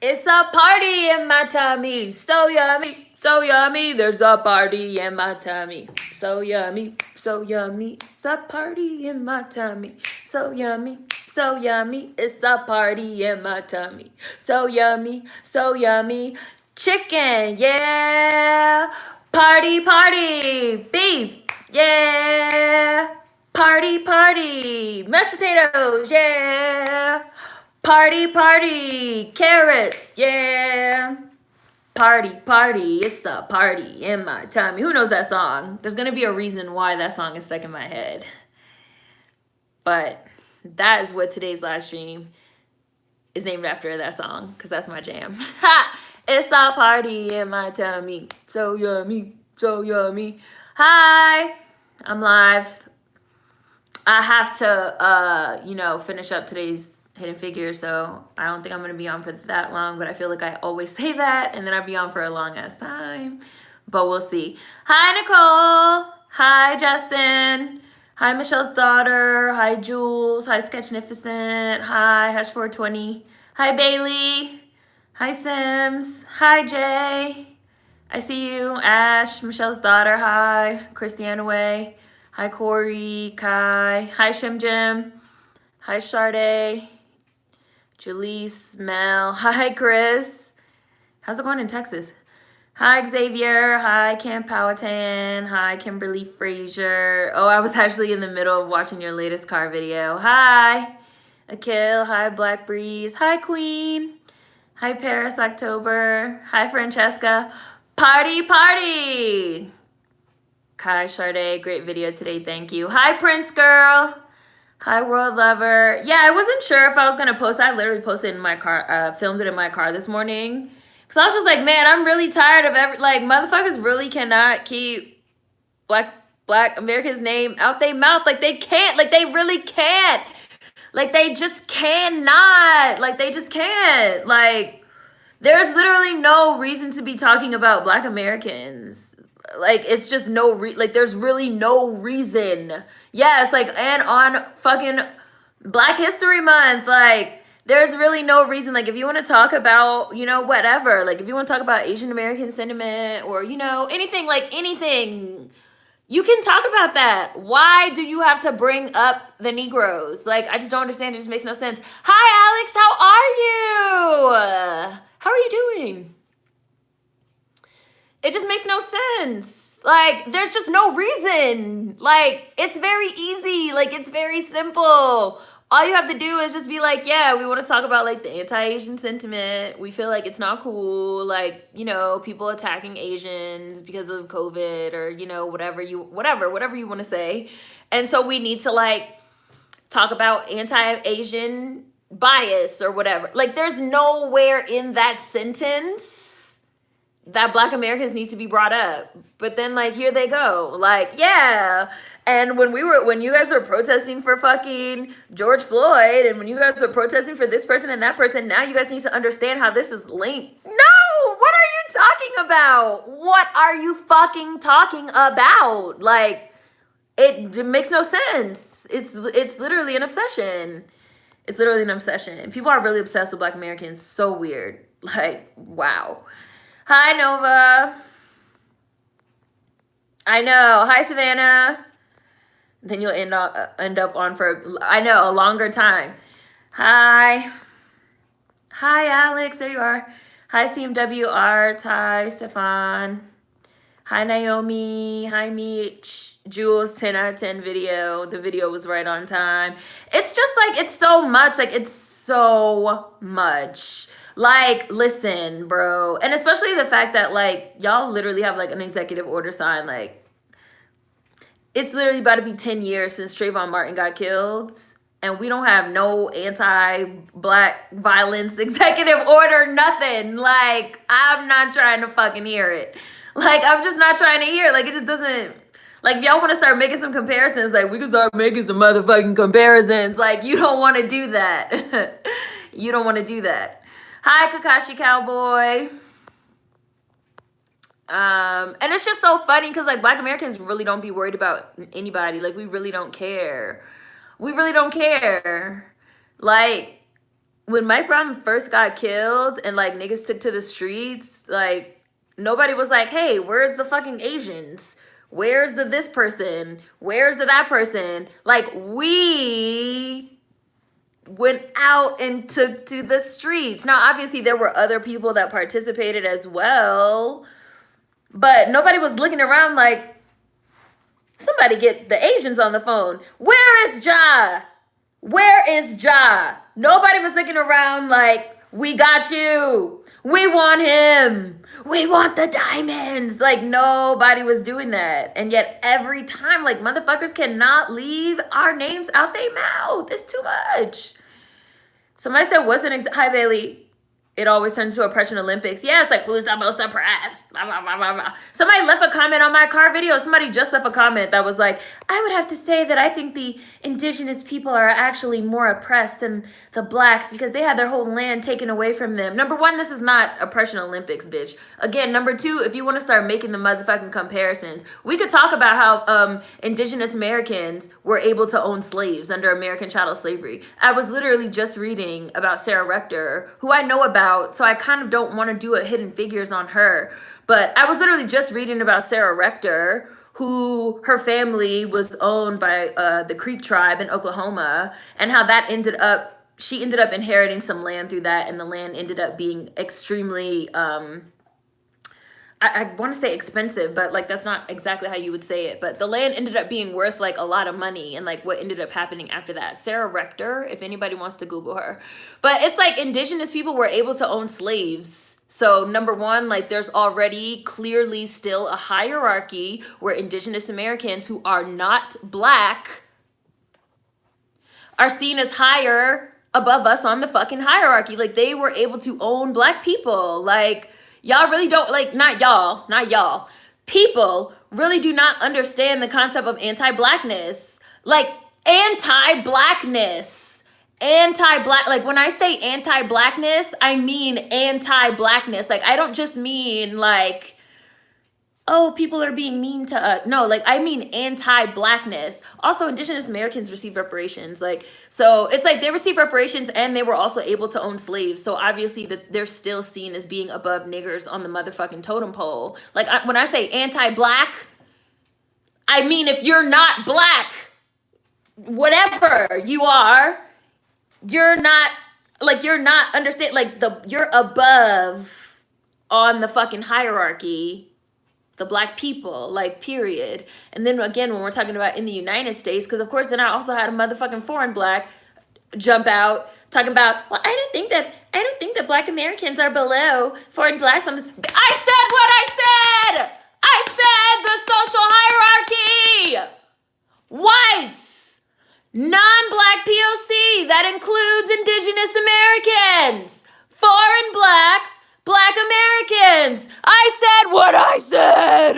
It's a party in my tummy, so yummy, so yummy. There's a party in my tummy, so yummy, so yummy. It's a party in my tummy, so yummy, so yummy. It's a party in my tummy, so yummy, so yummy. Chicken, yeah. Party, party. Beef, yeah. Party, party. Mashed potatoes, yeah. Party, party, carrots, yeah. Party, party, it's a party in my tummy. Who knows that song? There's gonna be a reason why that song is stuck in my head. But that is what today's live stream is named after, that song, because that's my jam. Ha! It's a party in my tummy. So yummy, so yummy. Hi, I'm live. I have to, finish up today's Hidden Figure, so I don't think I'm gonna be on for that long, but I feel like I always say that, and then I'd be on for a long ass time, but we'll see. Hi, Nicole. Hi, Justin. Hi, Michelle's daughter. Hi, Jules. Hi, Sketchnificent. Hi, Hush420. Hi, Bailey. Hi, Sims. Hi, Jay. I see you. Ash, Michelle's daughter. Hi, Christiana Way. Hi, Corey, Kai. Hi, Shim Jim. Hi, Sade. Jaleese, Mel. Hi, Chris. How's it going in Texas? Hi, Xavier. Hi, Cam Powhatan. Hi, Kimberly Frazier. Oh, I was actually in the middle of watching your latest car video. Hi, Akil. Hi, Black Breeze. Hi, Queen. Hi, Paris October. Hi, Francesca. Party, party. Kai Sade, great video today. Thank you. Hi, Prince Girl. Hi, World Lover. Yeah, I wasn't sure if I was gonna post. I literally posted in my car, filmed it in my car this morning. Cause I was just like, man, I'm really tired of motherfuckers really cannot keep black America's name out their mouth. Like they can't. Like they really can't. Like they just cannot. Like they just can't. Like there's literally no reason to be talking about Black Americans. Like it's just there's really no reason. Yes, like, and on fucking Black History Month, like there's really no reason. Like if you want to talk about, whatever, like if you want to talk about Asian American sentiment or, anything, like anything, you can talk about that. Why do you have to bring up the Negroes? Like I just don't understand. It just makes no sense. Hi, Alex, how are you? How are you doing? It just makes no sense. Like, there's just no reason. Like, it's very easy. Like, it's very simple. All you have to do is just be like, yeah, we want to talk about, like, the anti-Asian sentiment. We feel like it's not cool. Like, people attacking Asians because of COVID or, whatever you want to say. And so we need to, like, talk about anti-Asian bias or whatever. Like, there's nowhere in that sentence that Black Americans need to be brought up. But then, like, here they go. Like, yeah. And when you guys were protesting for fucking George Floyd, and when you guys were protesting for this person and that person, now you guys need to understand how this is linked. No! What are you talking about? What are you fucking talking about? Like, it makes no sense. It's literally an obsession. It's literally an obsession. People are really obsessed with Black Americans. So weird. Like, wow. Hi, Nova. I know. Hi, Savannah. Then you'll end up on for, I know, a longer time. Hi. Hi, Alex. There you are. Hi, CMWR. Hi, Stefan. Hi, Naomi. Hi, Meech. Jules, 10 out of 10 video. The video was right on time. It's just like, it's so much. Like, it's so much. Like, listen, bro. And especially the fact that, like, y'all literally have, like, an executive order signed. Like, it's literally about to be 10 years since Trayvon Martin got killed. And we don't have no anti-Black violence executive order, nothing. Like, I'm not trying to fucking hear it. Like, I'm just not trying to hear it. Like, it just doesn't... Like, if y'all want to start making some comparisons, like, we can start making some motherfucking comparisons. Like, you don't want to do that. You don't want to do that. Hi, Kakashi Cowboy. And it's just so funny because, like, Black Americans really don't be worried about anybody. Like, we really don't care. We really don't care. Like, when Mike Brown first got killed and like niggas took to the streets, like nobody was like, hey, where's the fucking Asians? Where's the this person? Where's the that person? Like we went out and took to the streets. Now, obviously, there were other people that participated as well, but nobody was looking around like, somebody get the Asians on the phone. Where is Ja? Where is Ja? Nobody was looking around like, we got you. We want him. We want the diamonds. Like, nobody was doing that. And yet, every time, like, motherfuckers cannot leave our names out their mouth. It's too much. Somebody said, what's an hi, Bailey? It always turns to Oppression Olympics. Yeah, it's like, who's the most oppressed? Blah, blah, blah, blah, blah. Somebody left a comment on my car video. Somebody just left a comment that was like, I would have to say that I think the indigenous people are actually more oppressed than the blacks because they had their whole land taken away from them. Number one, this is not Oppression Olympics, bitch. Again, number two, if you want to start making the motherfucking comparisons, we could talk about how indigenous Americans were able to own slaves under American chattel slavery. I was literally just reading about Sarah Rector, who I know about, so I kind of don't want to do a hidden figures on her. But I was literally just reading about Sarah Rector, who her family was owned by the Creek tribe in Oklahoma, and how that she ended up inheriting some land through that, and the land ended up being extremely I want to say expensive, but like that's not exactly how you would say it. But the land ended up being worth like a lot of money, and like what ended up happening after that. Sarah Rector, if anybody wants to Google her. But it's like indigenous people were able to own slaves. So number one, like there's already clearly still a hierarchy where indigenous Americans who are not black are seen as higher above us on the fucking hierarchy. Like they were able to own black people. Like y'all really don't, like, not y'all. People really do not understand the concept of anti-blackness. Like, anti-blackness. Anti-black, like, when I say anti-blackness, I mean anti-blackness. Like, I don't just mean, like, oh, people are being mean to us. No, like, I mean anti-blackness. Also, indigenous Americans receive reparations. Like, so it's like they receive reparations and they were also able to own slaves. So obviously that they're still seen as being above niggers on the motherfucking totem pole. Like, when I say anti-black, I mean if you're not black, whatever you are, you're not, like, you're not understand, like, you're above on the fucking hierarchy, the black people, like, period. And then again, when we're talking about in the United States, because of course then I also had a motherfucking foreign black jump out talking about, well, I don't think that black Americans are below foreign blacks. I said what I said. I said the social hierarchy. Whites, non-black POC, that includes indigenous Americans, foreign blacks, black Americans. I said what I said.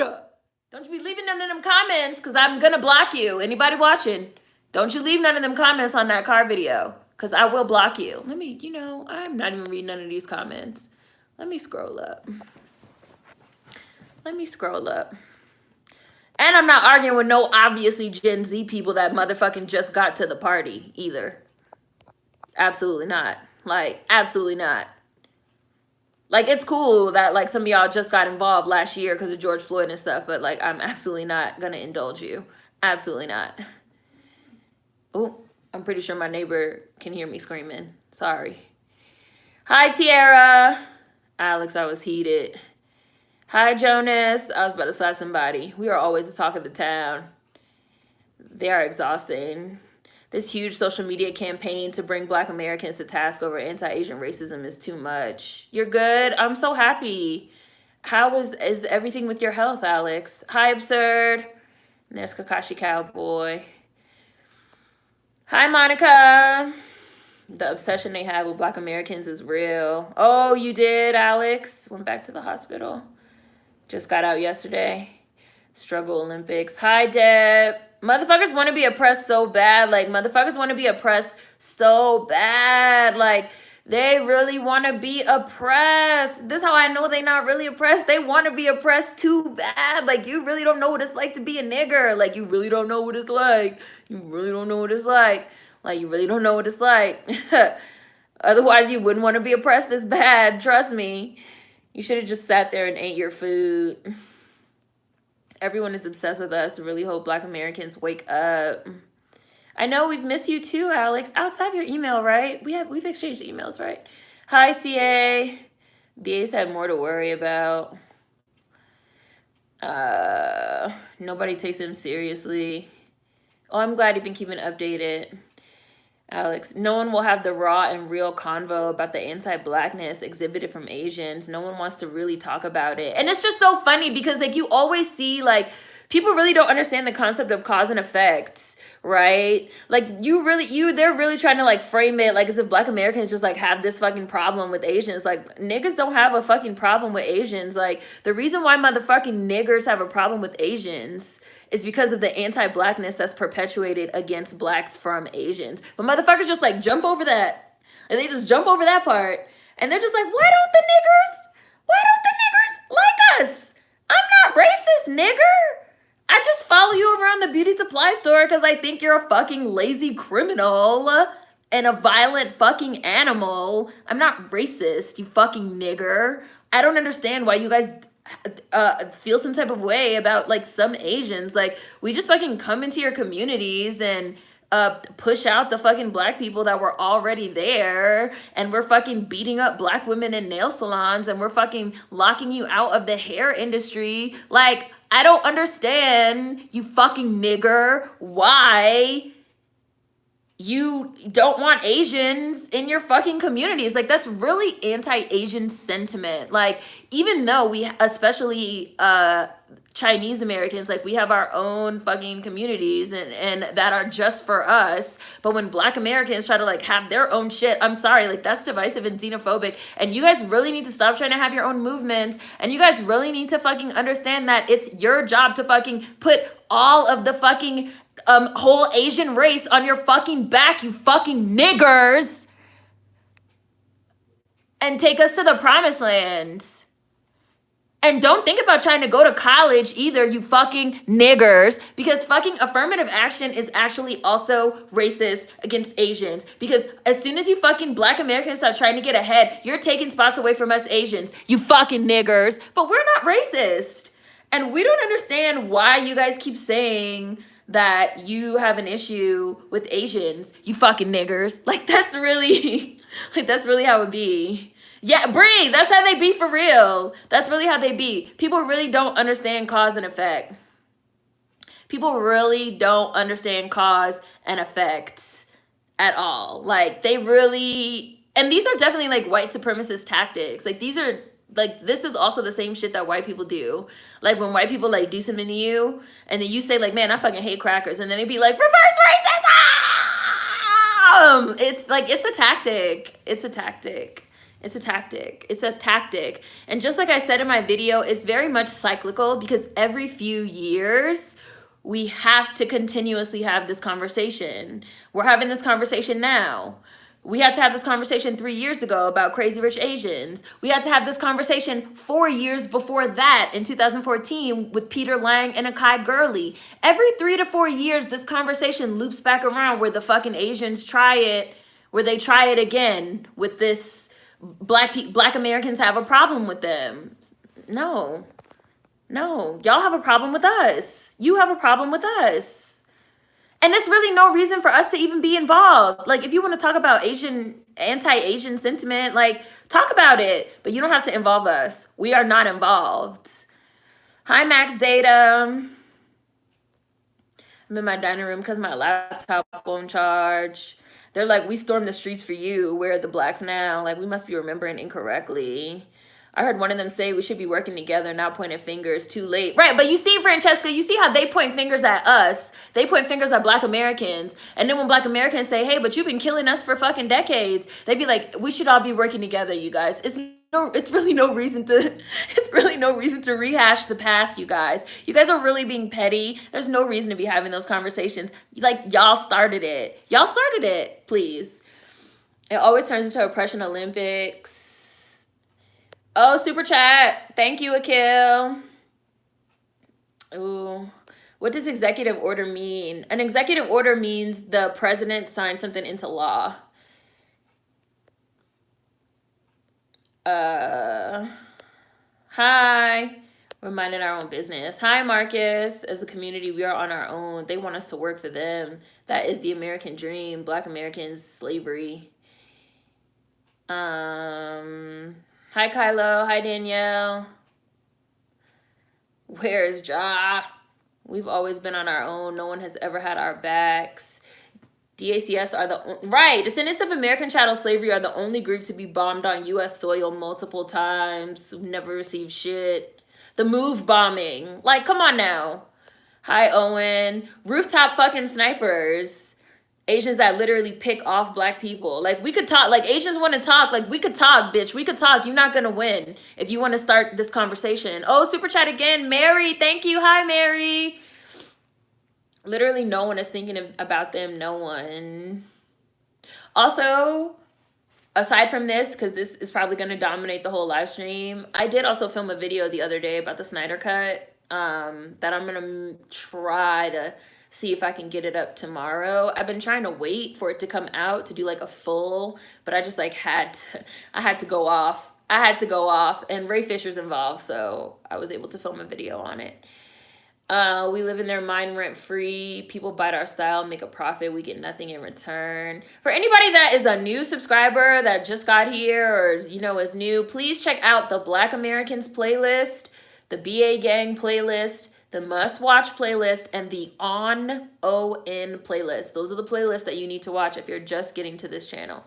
Don't you be leaving none of them comments, because I'm gonna block you. Anybody watching, don't you leave none of them comments on that car video, because I will block you. Let me, I'm not even reading none of these comments. Let me scroll up. And I'm not arguing with no obviously Gen Z people that motherfucking just got to the party either. Absolutely not. Like, absolutely not. Like, it's cool that, like, some of y'all just got involved last year because of George Floyd and stuff, but, like, I'm absolutely not going to indulge you. Absolutely not. Oh, I'm pretty sure my neighbor can hear me screaming. Sorry. Hi, Tiara. Alex, I was heated. Hi, Jonas. I was about to slap somebody. We are always the talk of the town. They are exhausting. This huge social media campaign to bring black Americans to task over anti-Asian racism is too much. You're good? I'm so happy. How is everything with your health, Alex? Hi, Absurd. And there's Kakashi Cowboy. Hi, Monica. The obsession they have with black Americans is real. Oh, you did, Alex? Went back to the hospital. Just got out yesterday. Struggle Olympics. Hi, Deb. Motherfuckers want to be oppressed so bad. Like, motherfuckers want to be oppressed so bad. Like, they really want to be oppressed. This is how I know they not really oppressed. They want to be oppressed too bad. Like, you really don't know what it's like to be a nigger. Like, you really don't know what it's like. You really don't know what it's like. Like, you really don't know what it's like. Otherwise, you wouldn't want to be oppressed this bad. Trust me. You should have just sat there and ate your food. Everyone is obsessed with us. I really hope Black Americans wake up. I know we've missed you too, Alex. Alex, I have your email, right? We've exchanged emails, right? Hi, CA. BA's had more to worry about. Nobody takes him seriously. Oh, I'm glad you've been keeping updated. Alex, no one will have the raw and real convo about the anti-blackness exhibited from Asians. No one wants to really talk about it. And it's just so funny because like you always see like people really don't understand the concept of cause and effect, right? Like they're really trying to like frame it like as if Black Americans just like have this fucking problem with Asians. Like niggas don't have a fucking problem with Asians. Like the reason why motherfucking niggers have a problem with Asians is because of the anti-blackness that's perpetuated against blacks from Asians. But motherfuckers just like jump over that. And they just jump over that part. And they're just like, why don't the niggers like us? I'm not racist, nigger. I just follow you around the beauty supply store because I think you're a fucking lazy criminal and a violent fucking animal. I'm not racist, you fucking nigger. I don't understand why you guys feel some type of way about like some Asians. Like we just fucking come into your communities and push out the fucking black people that were already there, and we're fucking beating up black women in nail salons, and we're fucking locking you out of the hair industry. Like I don't understand, you fucking nigger, why you don't want Asians in your fucking communities. Like that's really anti-Asian sentiment. Like even though we, especially Chinese Americans, like we have our own fucking communities and that are just for us, but when Black Americans try to like have their own shit, I'm sorry, like that's divisive and xenophobic, and you guys really need to stop trying to have your own movements, and you guys really need to fucking understand that it's your job to fucking put all of the fucking whole Asian race on your fucking back, you fucking niggers, and take us to the promised land. And don't think about trying to go to college either, you fucking niggers, because fucking affirmative action is actually also racist against Asians. Because as soon as you fucking Black Americans start trying to get ahead, you're taking spots away from us Asians, you fucking niggers. But we're not racist. And we don't understand why you guys keep saying that you have an issue with Asians, you fucking niggers. Like that's really, like that's really how it be. Yeah, Bree, that's how they be for real. That's really how they be. People really don't understand cause and effect. People really don't understand cause and effect at all. Like they really, and these are definitely like white supremacist tactics. Like these are like, this is also the same shit that white people do. Like when white people like do something to you and then you say like, man, I fucking hate crackers. And then they be like, reverse racism. It's like, it's a tactic. It's a tactic. It's a tactic. It's a tactic. And just like I said in my video, it's very much cyclical because every few years, we have to continuously have this conversation. We're having this conversation now. We had to have this conversation 3 years ago about Crazy Rich Asians. We had to have this conversation 4 years before that in 2014 with Peter Lang and Akai Gurley. Every 3 to 4 years, this conversation loops back around where the fucking Asians try it, where they try it again with this Black Americans have a problem with them. No, y'all have a problem with us. You have a problem with us. And there's really no reason for us to even be involved. Like, if you want to talk about anti-Asian sentiment, like, talk about it. But you don't have to involve us. We are not involved. Hi, Max Data. I'm in my dining room because my laptop won't charge. They're like, we stormed the streets for you. Where are the blacks now? Like, we must be remembering incorrectly. I heard one of them say we should be working together, not pointing fingers. Too late. Right, but you see, Francesca, you see how they point fingers at us. They point fingers at Black Americans. And then when Black Americans say, hey, but you've been killing us for fucking decades, they be like, we should all be working together, you guys. It's really no reason to rehash the past, you guys. You guys are really being petty. There's no reason to be having those conversations. Like, y'all started it. Y'all started it, please. It always turns into Oppression Olympics. Oh, super chat. Thank you, Akil. Ooh. What does executive order mean? An executive order means the president signed something into law. Hi. We're minding our own business. Hi, Marcus. As a community, we are on our own. They want us to work for them. That is the American dream. Black Americans, slavery. Hi, Kylo. Hi, Danielle. Where is Ja? We've always been on our own. No one has ever had our backs. DACS are the right. Descendants of American chattel slavery are the only group to be bombed on U.S. soil multiple times. Who've never received shit. The move bombing. Like, come on now. Hi, Owen. Rooftop fucking snipers. Asians that literally pick off black people. Like, we could talk. Like, Asians want to talk. Like, we could talk, bitch. We could talk. You're not going to win if you want to start this conversation. Oh, super chat again. Mary, thank you. Hi, Mary. Literally no one is thinking about them. No one. Also, aside from this, because this is probably going to dominate the whole live stream, I did also film a video the other day about the Snyder Cut that I'm going to try to see if I can get it up tomorrow. I've been trying to wait for it to come out to do like a full, but I just like I had to go off. I had to go off, and Ray Fisher's involved, so I was able to film a video on it. We live in their mind rent free. People bite our style, make a profit. We get nothing in return. For anybody that is a new subscriber that just got here or, you know, is new, please check out the Black Americans playlist, the BA Gang playlist, the Must Watch playlist, and the On ON playlist. Those are the playlists that you need to watch if you're just getting to this channel.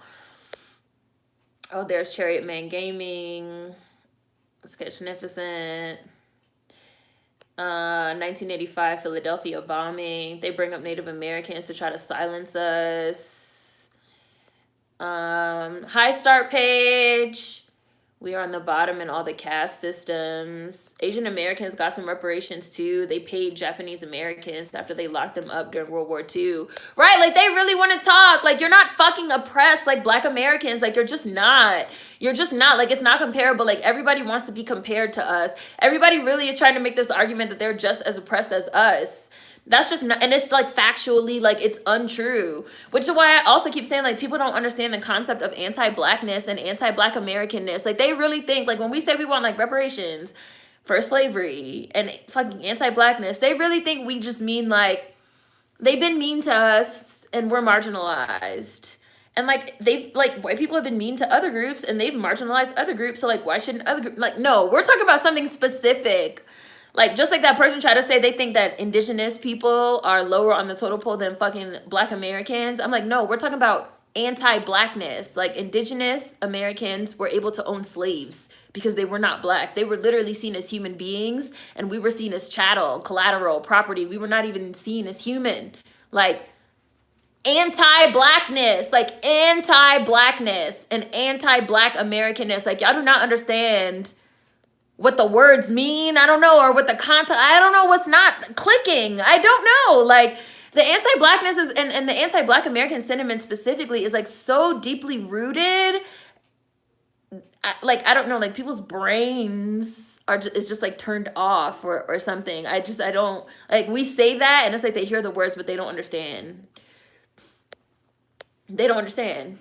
Oh, there's Chariot Man Gaming, Sketchnificent. 1985 Philadelphia bombing. They bring up Native Americans to try to silence us. High start page. We are on the bottom in all the caste systems. Asian Americans got some reparations too. They paid Japanese Americans after they locked them up during World War II. Right, like they really want to talk. Like you're not fucking oppressed like Black Americans. Like you're just not. You're just not. Like it's not comparable. Like everybody wants to be compared to us. Everybody really is trying to make this argument that they're just as oppressed as us. That's just not, and it's like factually, like it's untrue, which is why I also keep saying like people don't understand the concept of anti-blackness and anti-Black Americanness. Like they really think like when we say we want like reparations for slavery and fucking anti-blackness, they really think we just mean like they've been mean to us and we're marginalized. And like they like white people have been mean to other groups and they've marginalized other groups. So like why shouldn't other groups, like no, we're talking about something specific. Like, just like that person tried to say they think that indigenous people are lower on the totem pole than fucking Black Americans. I'm like, no, we're talking about anti-blackness. Like, indigenous Americans were able to own slaves because they were not Black. They were literally seen as human beings, and we were seen as chattel, collateral, property. We were not even seen as human. Like, anti-blackness, like anti-blackness and anti-Black Americanness. Like, y'all do not understand what the words mean. I don't know, or what the content, I don't know what's not clicking. I don't know. Like the anti-blackness is, and the anti-Black American sentiment specifically is like so deeply rooted. Like, I don't know, like people's brains are just, is just like turned off or something. I don't, like we say that and it's like they hear the words, but they don't understand. They don't understand.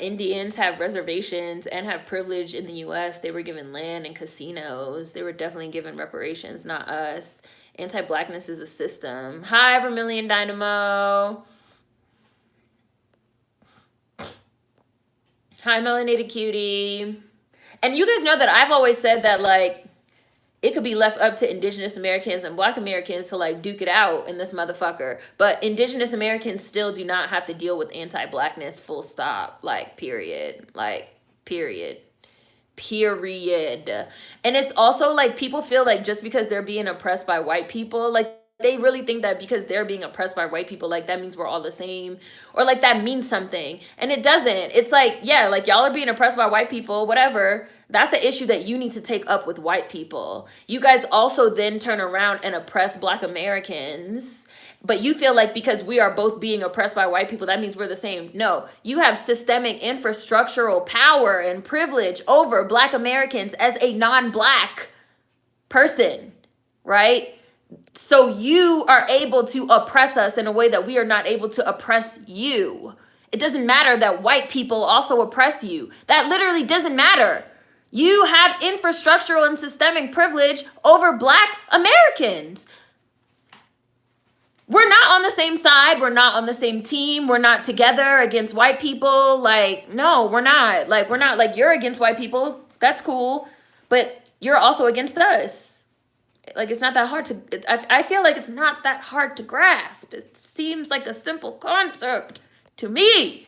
Indians have reservations and have privilege in the U.S. They were given land and casinos. They were definitely given reparations, not us. Anti-blackness is a system. Hi, Vermilion Dynamo. Hi, Melanated Cutie. And you guys know that I've always said that, like, it could be left up to indigenous Americans and Black Americans to like duke it out in this motherfucker. But indigenous Americans still do not have to deal with anti-blackness, full stop. Like, period. Like, period. Period. And it's also like people feel like just because they're being oppressed by white people, like they really think that because they're being oppressed by white people, like that means we're all the same, or like that means something. And it doesn't. It's like, yeah, like y'all are being oppressed by white people, whatever. That's an issue that you need to take up with white people. You guys also then turn around and oppress Black Americans, but you feel like because we are both being oppressed by white people, that means we're the same. No, you have systemic infrastructural power and privilege over Black Americans as a non-Black person, right? So you are able to oppress us in a way that we are not able to oppress you. it doesn't matter that white people also oppress you. That literally doesn't matter. You have infrastructural and systemic privilege over Black Americans. We're not on the same side. We're not on the same team. We're not together against white people. Like, no, we're not. Like, we're not. Like, you're against white people. That's cool. But you're also against us. Like, it's not that hard to... I feel like it's not that hard to grasp. It seems like a simple concept to me.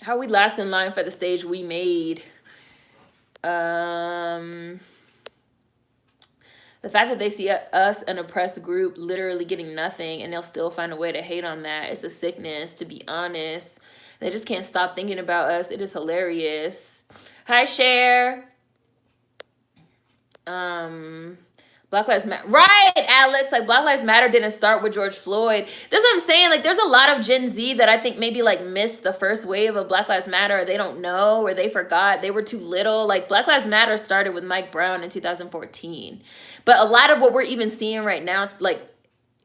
How we last in line for the stage we made. The fact that they see us, an oppressed group, literally getting nothing, and they'll still find a way to hate on that. It's a sickness, to be honest. They just can't stop thinking about us. It is hilarious. Hi, Cher. Black Lives Matter. Right, Alex. Like, Black Lives Matter didn't start with George Floyd. That's what I'm saying. Like, there's a lot of Gen Z that I think maybe, like, missed the first wave of Black Lives Matter, or they don't know, or they forgot. They were too little. Like, Black Lives Matter started with Mike Brown in 2014. But a lot of what we're even seeing right now, like,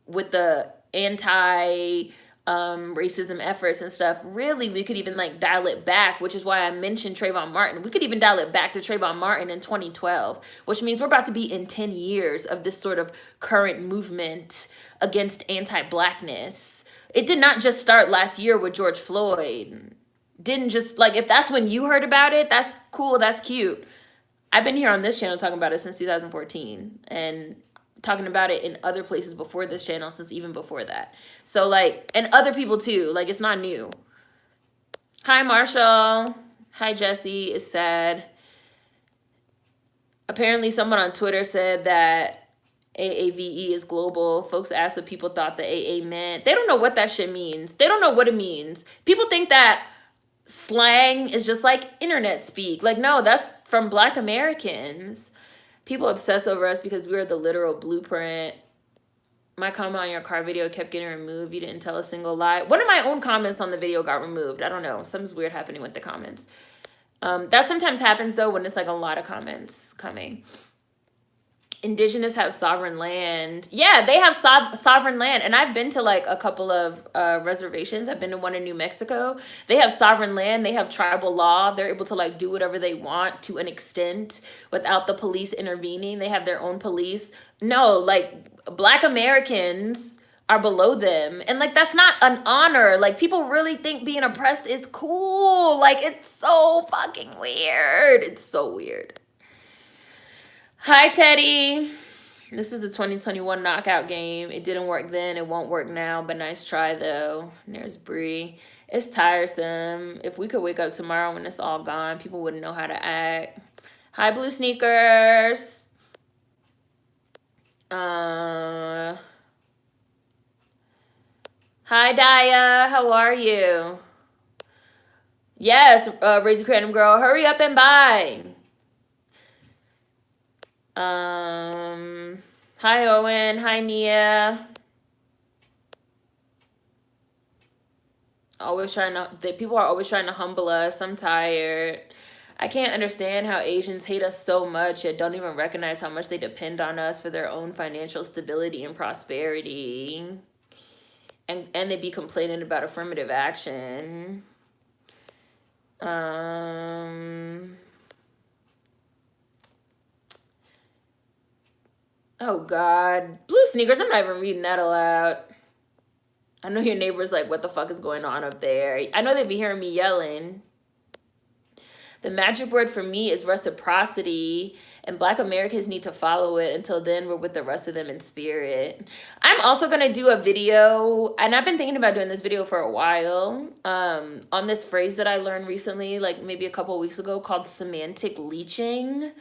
with the anti- racism efforts and stuff, really we could even like dial it back, which is why I mentioned Trayvon Martin. We could even dial it back to Trayvon Martin in 2012, which means we're about to be in 10 years of this sort of current movement against anti-Blackness. It did not just start last year with George Floyd. Didn't just, like, if that's when you heard about it, that's cool, that's cute. I've been here on this channel talking about it since 2014, and talking about it in other places before this channel since even before that. So, like, and other people too. Like, it's not new. Hi, Marshall. Hi, Jesse. It's sad. Apparently, someone on Twitter said that AAVE is global. Folks asked what people thought the AA meant. They don't know what that shit means. They don't know what it means. People think that slang is just like internet speak. Like, no, that's from Black Americans. People obsess over us because we're the literal blueprint. My comment on your car video kept getting removed. You didn't tell a single lie. One of my own comments on the video got removed. I don't know. Something's weird happening with the comments. That sometimes happens, though, when it's like a lot of comments coming. Indigenous have sovereign land. Yeah, they have sovereign land. And I've been to like a couple of reservations. I've been to one in New Mexico. They have sovereign land. They have tribal law. They're able to like do whatever they want to an extent without the police intervening. They have their own police. No, like Black Americans are below them. And like, that's not an honor. Like, people really think being oppressed is cool. Like, it's so fucking weird. It's so weird. Hi, Teddy. This is the 2021 knockout game. It didn't work then. It won't work now, but nice try, though. And there's Bree. It's tiresome. If we could wake up tomorrow when it's all gone, people wouldn't know how to act. Hi, Blue Sneakers. Hi, Daya. How are you? Yes, Raise Your Random Girl. Hurry up and buy. Hi, Owen. Hi, Nia. People are always trying to humble us. I'm tired. I can't understand how Asians hate us so much yet don't even recognize how much they depend on us for their own financial stability and prosperity. And they be complaining about affirmative action. Oh, God. Blue Sneakers, I'm not even reading that aloud. I know your neighbor's like, what the fuck is going on up there? I know they be hearing me yelling. The magic word for me is reciprocity, and Black Americans need to follow it. Until then, we're with the rest of them in spirit. I'm also going to do a video, and I've been thinking about doing this video for a while, on this phrase that I learned recently, like maybe a couple weeks ago, called semantic leeching.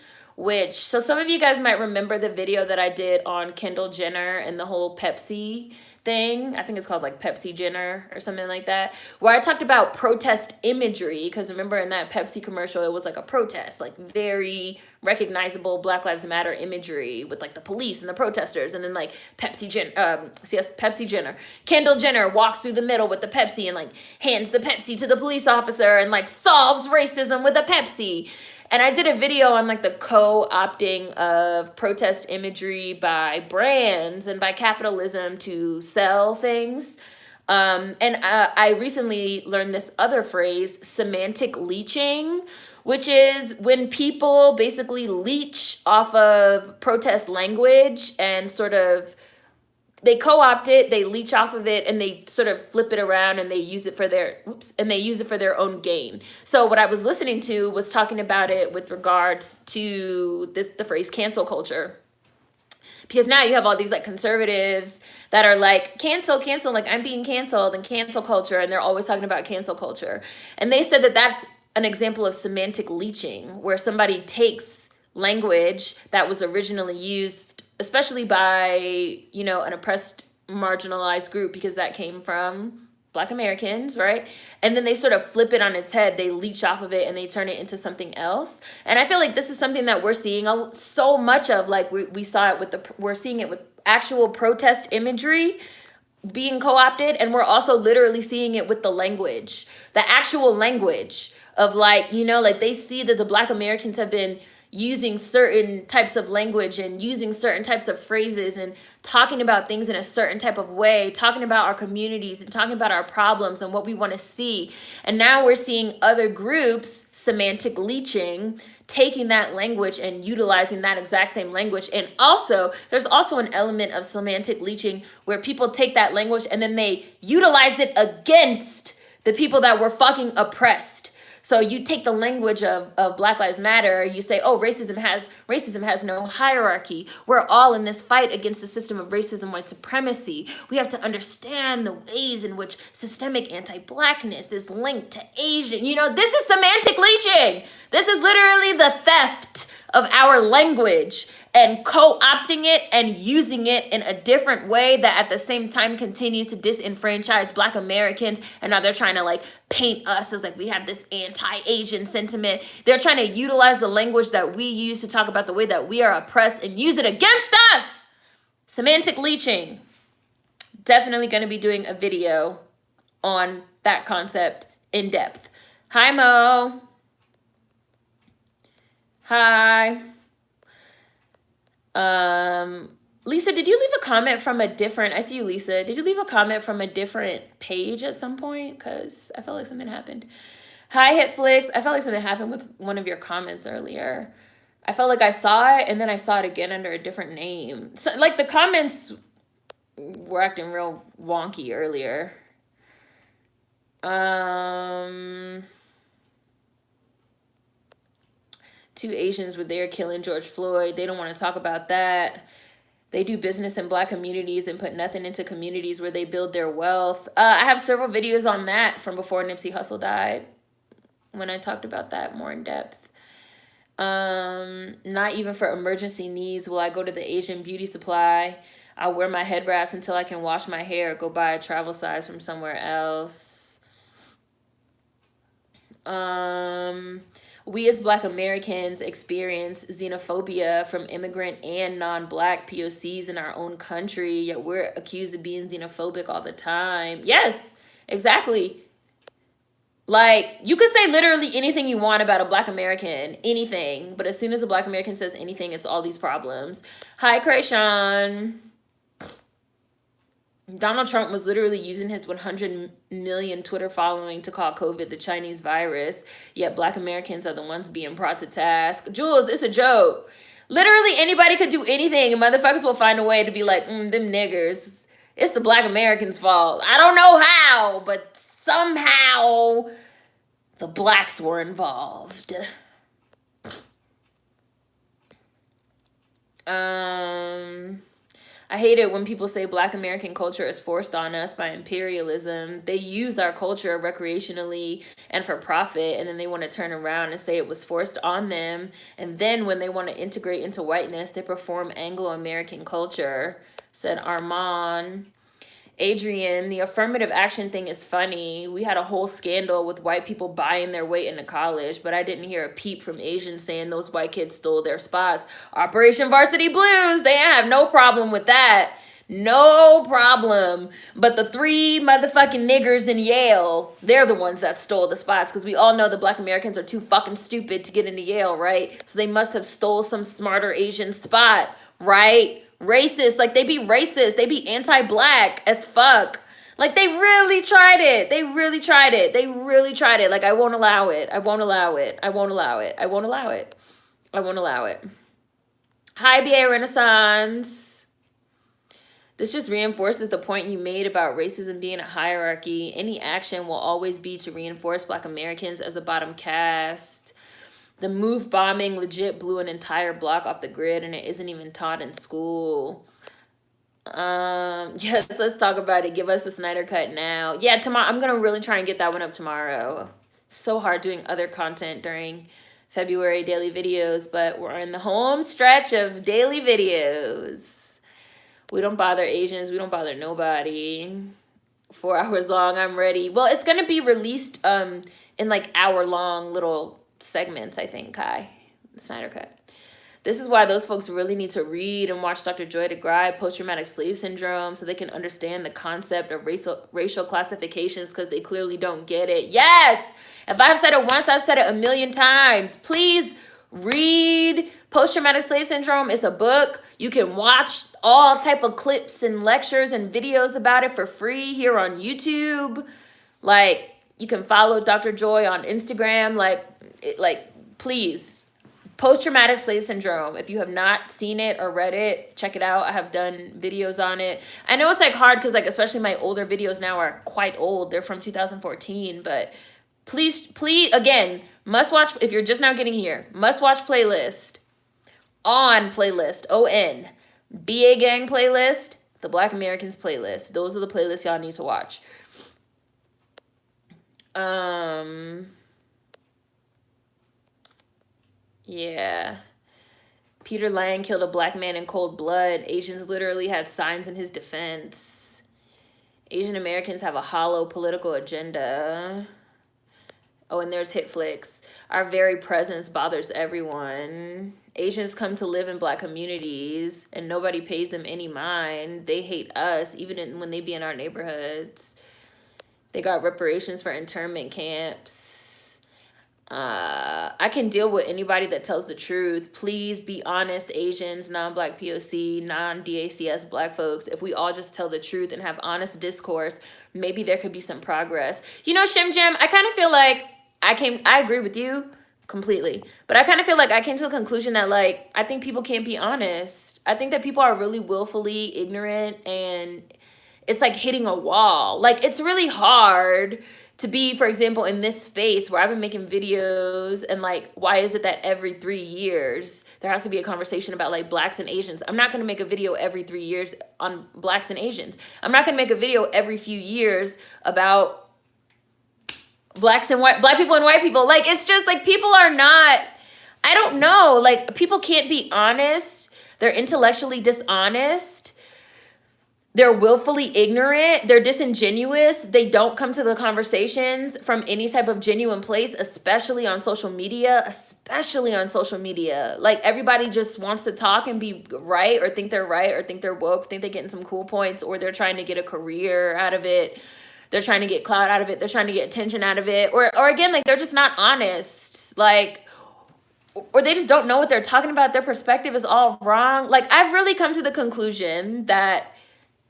So some of you guys might remember the video that I did on Kendall Jenner and the whole Pepsi thing. I think it's called like Pepsi Jenner or something like that, where I talked about protest imagery, because remember in that Pepsi commercial, it was like a protest, like very recognizable Black Lives Matter imagery with like the police and the protesters, and then like Pepsi Jenner, Kendall Jenner walks through the middle with the Pepsi and like hands the Pepsi to the police officer and like solves racism with a Pepsi. And I did a video on like the co-opting of protest imagery by brands and by capitalism to sell things. I recently learned this other phrase, semantic leeching, which is when people basically leech off of protest language and sort of they co-opt it, they leech off of it, and they sort of flip it around and they use it for their own gain. So what I was listening to was talking about it with regards to the phrase cancel culture. Because now you have all these like conservatives that are like cancel, like I'm being canceled, and cancel culture, and they're always talking about cancel culture. And they said that that's an example of semantic leeching, where somebody takes language that was originally used, especially by, an oppressed, marginalized group, because that came from Black Americans, right? And then they sort of flip it on its head. They leech off of it and they turn it into something else. And I feel like this is something that we're seeing so much of. Like we saw it we're seeing it with actual protest imagery being co-opted, and we're also literally seeing it with the language, the actual language of like they see that the Black Americans have been using certain types of language and using certain types of phrases and talking about things in a certain type of way, talking about our communities and talking about our problems and what we want to see. And now we're seeing other groups semantic leeching, taking that language and utilizing that exact same language. And also, there's also an element of semantic leeching where people take that language and then they utilize it against the people that were fucking oppressed. So you take the language of Black Lives Matter, you say, oh, racism has no hierarchy. We're all in this fight against the system of racism, white supremacy. We have to understand the ways in which systemic anti-Blackness is linked to Asian. This is semantic leeching. This is literally the theft of our language and co-opting it and using it in a different way that at the same time continues to disenfranchise Black Americans. And now they're trying to like paint us as like we have this anti-Asian sentiment. They're trying to utilize the language that we use to talk about the way that we are oppressed and use it against us. Semantic leeching. Definitely going to be doing a video on that concept in depth. Hi, Mo. Hi. Lisa, did you leave a comment from a different, I see you, Lisa. Did you leave a comment from a different page at some point? Because I felt like something happened. Hi, Hitflix. I felt like something happened with one of your comments earlier. I felt like I saw it and then I saw it again under a different name. So, like the comments were acting real wonky earlier. Two Asians were there killing George Floyd. They don't want to talk about that. They do business in Black communities and put nothing into communities where they build their wealth. I have several videos on that from before Nipsey Hussle died, when I talked about that more in depth. Not even for emergency needs will I go to the Asian beauty supply. I'll wear my head wraps until I can wash my hair or go buy a travel size from somewhere else. We as Black Americans experience xenophobia from immigrant and non-Black POCs in our own country, yet we're accused of being xenophobic all the time. Yes, exactly. Like, you could say literally anything you want about a Black American, anything, but as soon as a Black American says anything, it's all these problems. Hi, Krayshawn. Donald Trump was literally using his 100 million Twitter following to call COVID the Chinese virus, yet Black Americans are the ones being brought to task. Jules, it's a joke. Literally anybody could do anything and motherfuckers will find a way to be like, them niggers. It's the Black Americans' fault. I don't know how, but somehow the Blacks were involved. I hate it when people say Black American culture is forced on us by imperialism. They use our culture recreationally and for profit, and then they want to turn around and say it was forced on them. And then when they want to integrate into whiteness, they perform Anglo-American culture, said Armand. Adrian, the affirmative action thing is funny. We had a whole scandal with white people buying their way into college, but I didn't hear a peep from Asians saying those white kids stole their spots. Operation Varsity Blues, they have no problem with that. No problem. But the 3 motherfucking niggers in Yale, they're the ones that stole the spots, because we all know the Black Americans are too fucking stupid to get into Yale, right? So they must have stole some smarter Asian spot, right? Racist, like they be racist, they be anti-Black as fuck. Like, they really tried it. They really tried it. They really tried it. Like, I won't allow it. I won't allow it. I won't allow it. I won't allow it. I won't allow it. Hi, BA Renaissance. This just reinforces the point you made about racism being a hierarchy. Any action will always be to reinforce Black Americans as a bottom caste. The move bombing legit blew an entire block off the grid, and it isn't even taught in school. Yes, let's talk about it. Give us the Snyder Cut now. Yeah, tomorrow. I'm gonna really try and get that one up tomorrow. So hard doing other content during February daily videos, but we're in the home stretch of daily videos. We don't bother Asians. We don't bother nobody. 4 hours long. I'm ready. Well, it's gonna be released in like hour-long little segments, I think, Kai. The Snyder Cut. This is why those folks really need to read and watch Dr. Joy DeGruy, Post-Traumatic Slave Syndrome, so they can understand the concept of racial classifications, because they clearly don't get it. Yes! If I've said it once, I've said it a million times. Please read Post-Traumatic Slave Syndrome. It's a book. You can watch all type of clips and lectures and videos about it for free here on YouTube. Like, you can follow Dr. Joy on Instagram. Like, please. Post-Traumatic Slave Syndrome. If you have not seen it or read it, check it out. I have done videos on it. I know it's like hard because like especially my older videos now are quite old. They're from 2014, but please, again, must watch, if you're just now getting here, must watch playlist, on playlist, ON, BA Gang playlist, the Black Americans playlist. Those are the playlists y'all need to watch. Yeah. Peter Lang killed a Black man in cold blood. Asians literally had signs in his defense. Asian Americans have a hollow political agenda. Oh, and there's HitFlix. Our very presence bothers everyone. Asians come to live in Black communities and nobody pays them any mind. They hate us even when they be in our neighborhoods. They got reparations for internment camps. I can deal with anybody that tells the truth. Please be honest, Asians, non-Black POC, non-DACS Black folks. If we all just tell the truth and have honest discourse, maybe there could be some progress. You know, Shim Jim, I kind of feel like I agree with you completely, but I kind of feel like I came to the conclusion that like, I think people can't be honest. I think that people are really willfully ignorant and it's like hitting a wall. Like, it's really hard to be, for example, in this space where I've been making videos and like, why is it that every 3 years there has to be a conversation about like Blacks and Asians? I'm not gonna make a video every 3 years on Blacks and Asians. I'm not gonna make a video every few years about Black people and white people. Like, it's just like people are not, I don't know, like people can't be honest. They're intellectually dishonest. They're willfully ignorant. They're disingenuous. They don't come to the conversations from any type of genuine place, especially on social media, Like, everybody just wants to talk and be right or think they're woke, think they're getting some cool points, or they're trying to get a career out of it. They're trying to get clout out of it. They're trying to get attention out of it. Or again, like, they're just not honest. Like, or they just don't know what they're talking about. Their perspective is all wrong. Like, I've really come to the conclusion that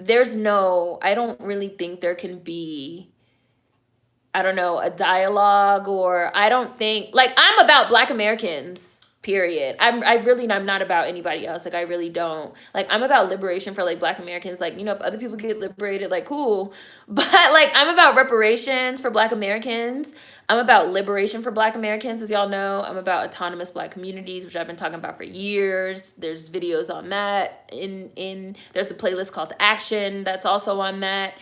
I don't really think there can be, I don't know, a dialogue, or I don't think, like, I'm about Black Americans, period. I'm not about anybody else. Like, I really don't. Like, I'm about liberation for, like, Black Americans. Like, you know, if other people get liberated, like, cool. But, like, I'm about reparations for Black Americans. I'm about liberation for Black Americans, as y'all know. I'm about autonomous Black communities, which I've been talking about for years. There's videos on that. There's a playlist called Action that's also on that.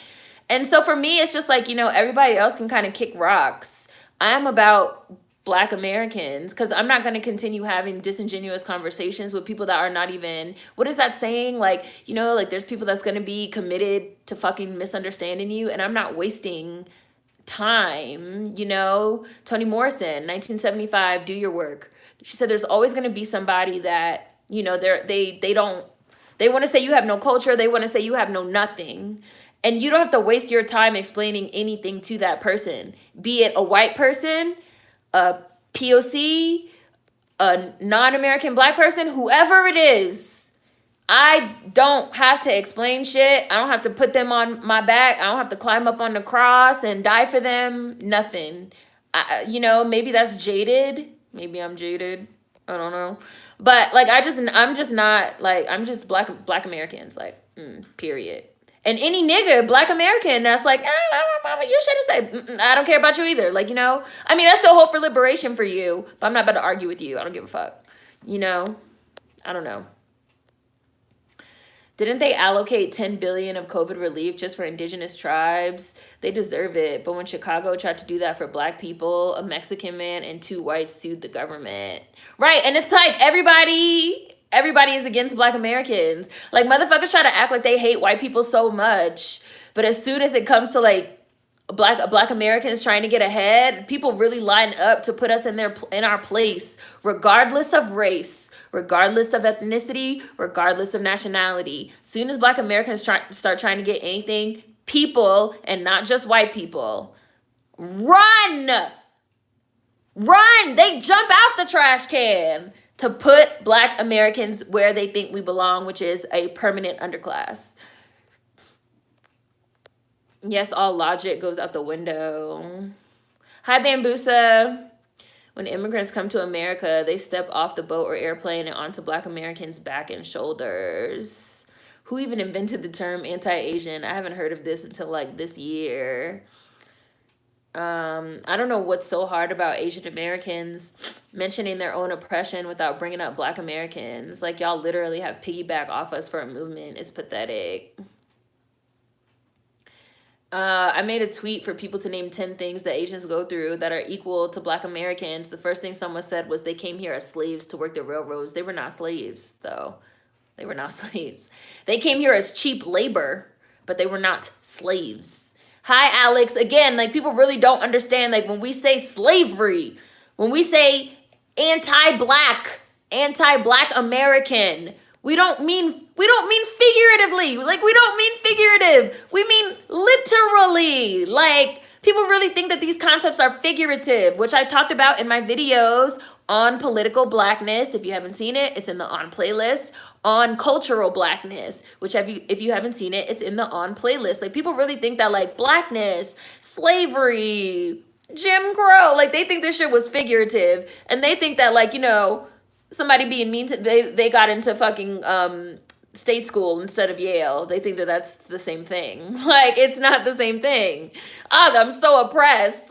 And so for me, it's just like, you know, everybody else can kind of kick rocks. I'm about Black Americans, because I'm not going to continue having disingenuous conversations with people that are not even, what is that saying? Like, you know, like there's people that's going to be committed to fucking misunderstanding you, and I'm not wasting time, you know. Toni Morrison, 1975, do your work. She said there's always going to be somebody that, you know, they want to say you have no culture. They want to say you have no nothing. And you don't have to waste your time explaining anything to that person, be it a white person, a POC, a non-American Black person, whoever it is. I don't have to explain shit. I don't have to put them on my back. I don't have to climb up on the cross and die for them. Nothing. Maybe that's jaded. Maybe I'm jaded. I don't know. But like I'm just not like I'm just black Americans like period. And any nigga, black American, that's like, mama, you should have said, I don't care about you either. Like, I mean, that's still hope for liberation for you, but I'm not about to argue with you. I don't give a fuck. I don't know. Didn't they allocate 10 billion of COVID relief just for indigenous tribes? They deserve it. But when Chicago tried to do that for black people, a Mexican man and 2 whites sued the government. Right. And it's like everybody is against black Americans. Like motherfuckers try to act like they hate white people so much. But as soon as it comes to like black Americans trying to get ahead, people really line up to put us in our place, regardless of race, regardless of ethnicity, regardless of nationality. Soon as black Americans start trying to get anything, people, and not just white people, run! They jump out the trash can to put black Americans where they think we belong, which is a permanent underclass. Yes, all logic goes out the window. Hi, Bambusa. When immigrants come to America, they step off the boat or airplane and onto black Americans' back and shoulders. Who even invented the term anti-Asian? I haven't heard of this until like this year. I don't know what's so hard about Asian Americans mentioning their own oppression without bringing up black Americans. Like y'all literally have piggyback off us for a movement. It's pathetic. I made a tweet for people to name 10 things that Asians go through that are equal to black Americans. The first thing someone said was they came here as slaves to work the railroads. They were not slaves, though. They were not slaves. They came here as cheap labor, but they were not slaves. Hi, Alex. Again, like people really don't understand, like when we say slavery, when we say anti-black American, we don't mean figuratively. Like, we don't mean figurative. We mean literally. Like, people really think that these concepts are figurative, which I talked about in my videos on political blackness. If you haven't seen it, it's in the on playlist. On cultural blackness, which if you haven't seen it, it's in the on playlist. Like, people really think that, like, blackness, slavery, Jim Crow, like, they think this shit was figurative. And they think that, like, somebody being mean to they got into fucking state school instead of Yale. They think that that's the same thing. Like, it's not the same thing. I'm so oppressed.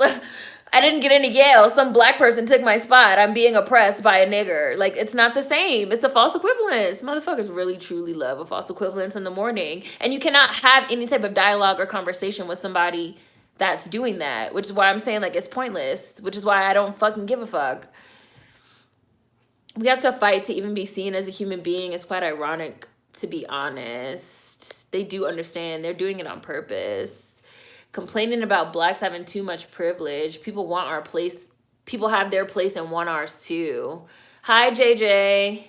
I didn't get into Yale. Some black person took my spot. I'm being oppressed by a nigger. Like, it's not the same. It's a false equivalence. Motherfuckers really truly love a false equivalence in the morning. And you cannot have any type of dialogue or conversation with somebody that's doing that, which is why I'm saying, like, it's pointless, which is why I don't fucking give a fuck. We have to fight to even be seen as a human being. It's quite ironic, to be honest. They do understand. They're doing it on purpose. Complaining about blacks having too much privilege. People want our place. People have their place and want ours too. Hi, JJ.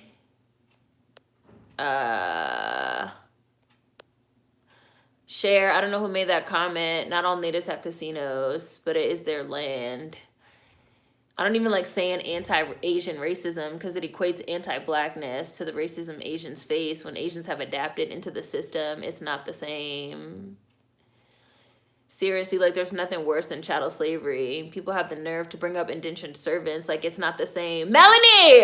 Share. I don't know who made that comment. Not all natives have casinos, but it is their land. I don't even like saying anti-Asian racism because it equates anti-blackness to the racism Asians face. When Asians have adapted into the system, it's not the same. Seriously, like, there's nothing worse than chattel slavery. People have the nerve to bring up indentured servants. Like, it's not the same. Melanie!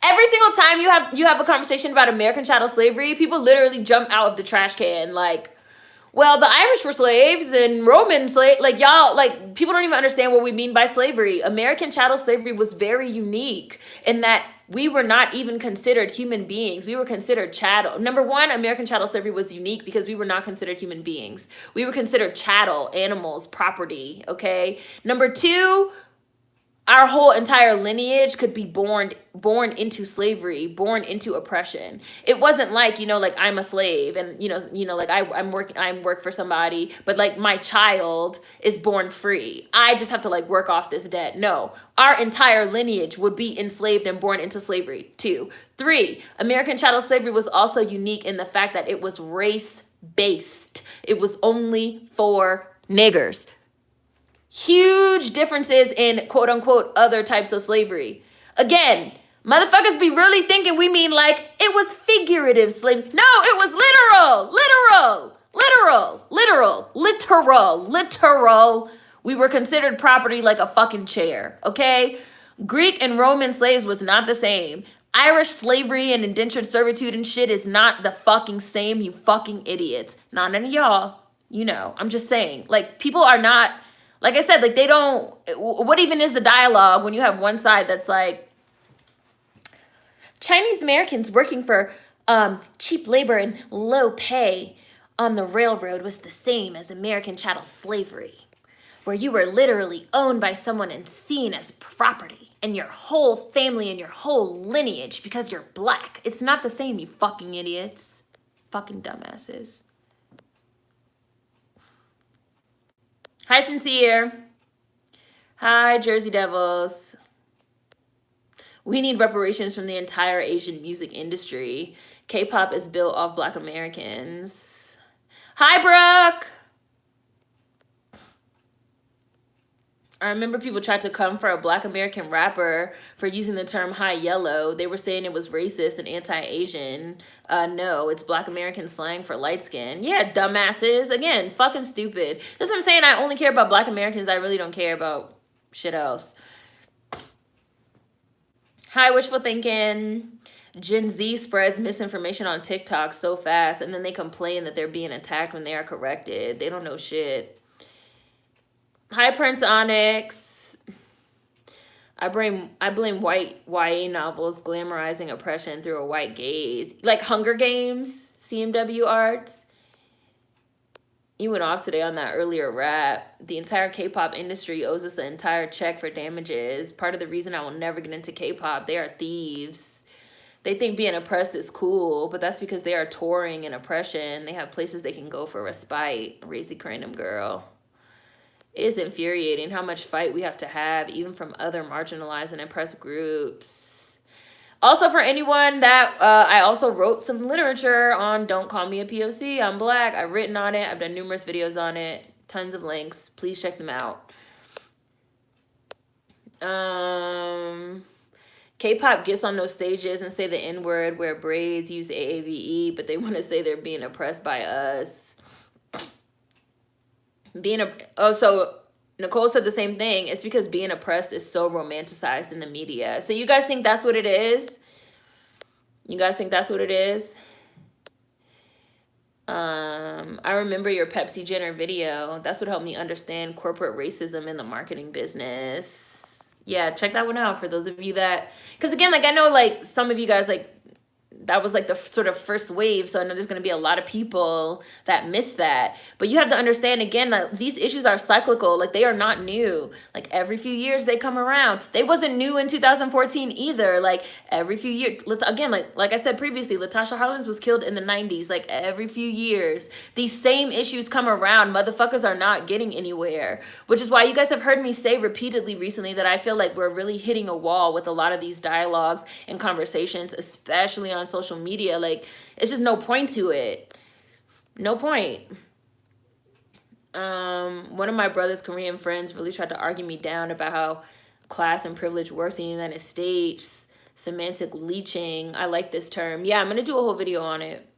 Every single time you have a conversation about American chattel slavery, people literally jump out of the trash can. Like, well, the Irish were slaves and Roman slaves. Like, y'all, like, people don't even understand what we mean by slavery. American chattel slavery was very unique in that we were not even considered human beings. We were considered chattel. Number one, American chattel slavery was unique because we were not considered human beings. We were considered chattel, animals, property, okay? Number two, our whole entire lineage could be born into slavery, born into oppression. It wasn't like, like I'm a slave and, like I work for somebody, but like my child is born free. I just have to like work off this debt. No, our entire lineage would be enslaved and born into slavery. 2. 3, American chattel slavery was also unique in the fact that it was race-based. It was only for niggers. Huge differences in quote unquote other types of slavery. Again, Motherfuckers be really thinking we mean like it was figurative slavery. No, it was literal, literal, literal, literal, literal, literal. We were considered property like a fucking chair, okay? Greek and Roman slaves was not the same. Irish slavery and indentured servitude and shit is not the fucking same, you fucking idiots. Not none of y'all, you know. I'm just saying. Like, people are not, like I said, like they don't, what even is the dialogue when you have one side that's like, Chinese Americans working for cheap labor and low pay on the railroad was the same as American chattel slavery, where you were literally owned by someone and seen as property, and your whole family and your whole lineage because you're black. It's not the same, you fucking idiots. Fucking dumbasses. Hi, Sincere. Hi, Jersey Devils. We need reparations from the entire Asian music industry. K-pop is built off Black Americans. Hi, Brooke. I remember people tried to come for a Black American rapper for using the term high yellow. They were saying it was racist and anti-Asian. No, it's Black American slang for light skin. Yeah, dumbasses. Again, fucking stupid. That's what I'm saying. I only care about Black Americans. I really don't care about shit else. Hi, wishful thinking. Gen Z spreads misinformation on TikTok so fast, and then they complain that they're being attacked when they are corrected. They don't know shit. Hi, Prince Onyx. I blame white YA novels glamorizing oppression through a white gaze. Like Hunger Games, CMW Arts. You went off today on that earlier rap. The entire K-pop industry owes us an entire check for damages. Part of the reason I will never get into K-pop, they are thieves. They think being oppressed is cool, but that's because they are touring in oppression. They have places they can go for respite. Racy Crandom girl. It is infuriating how much fight we have to have, even from other marginalized and oppressed groups. Also, for anyone that, I also wrote some literature on Don't Call Me a POC. I'm Black. I've written on it. I've done numerous videos on it. Tons of links. Please check them out. K-pop gets on those stages and say the N-word, wear braids, use AAVE, but they want to say they're being oppressed by us. So Nicole said the same thing. It's because being oppressed is so romanticized in the media. So you guys think that's what it is? You guys think that's what it is? I remember your Pepsi Jenner video. That's what helped me understand corporate racism in the marketing business. Yeah, check that one out for those of you that, because again, like I know like some of you guys like that was like the sort of first wave. So I know there's going to be a lot of people that miss that. But you have to understand, again, that these issues are cyclical. Like, they are not new. Like, every few years they come around. They wasn't new in 2014 either. Like, every few years. Again, like I said previously, Latasha Harlins was killed in the 90s. Like, every few years, these same issues come around. Motherfuckers are not getting anywhere. Which is why you guys have heard me say repeatedly recently that I feel like we're really hitting a wall with a lot of these dialogues and conversations, especially on social media. Like, it's just no point to it. No point. One of my brother's Korean friends really tried to argue me down about how class and privilege works in the United States. Semantic leeching. I like this term. Yeah, I'm going to do a whole video on it.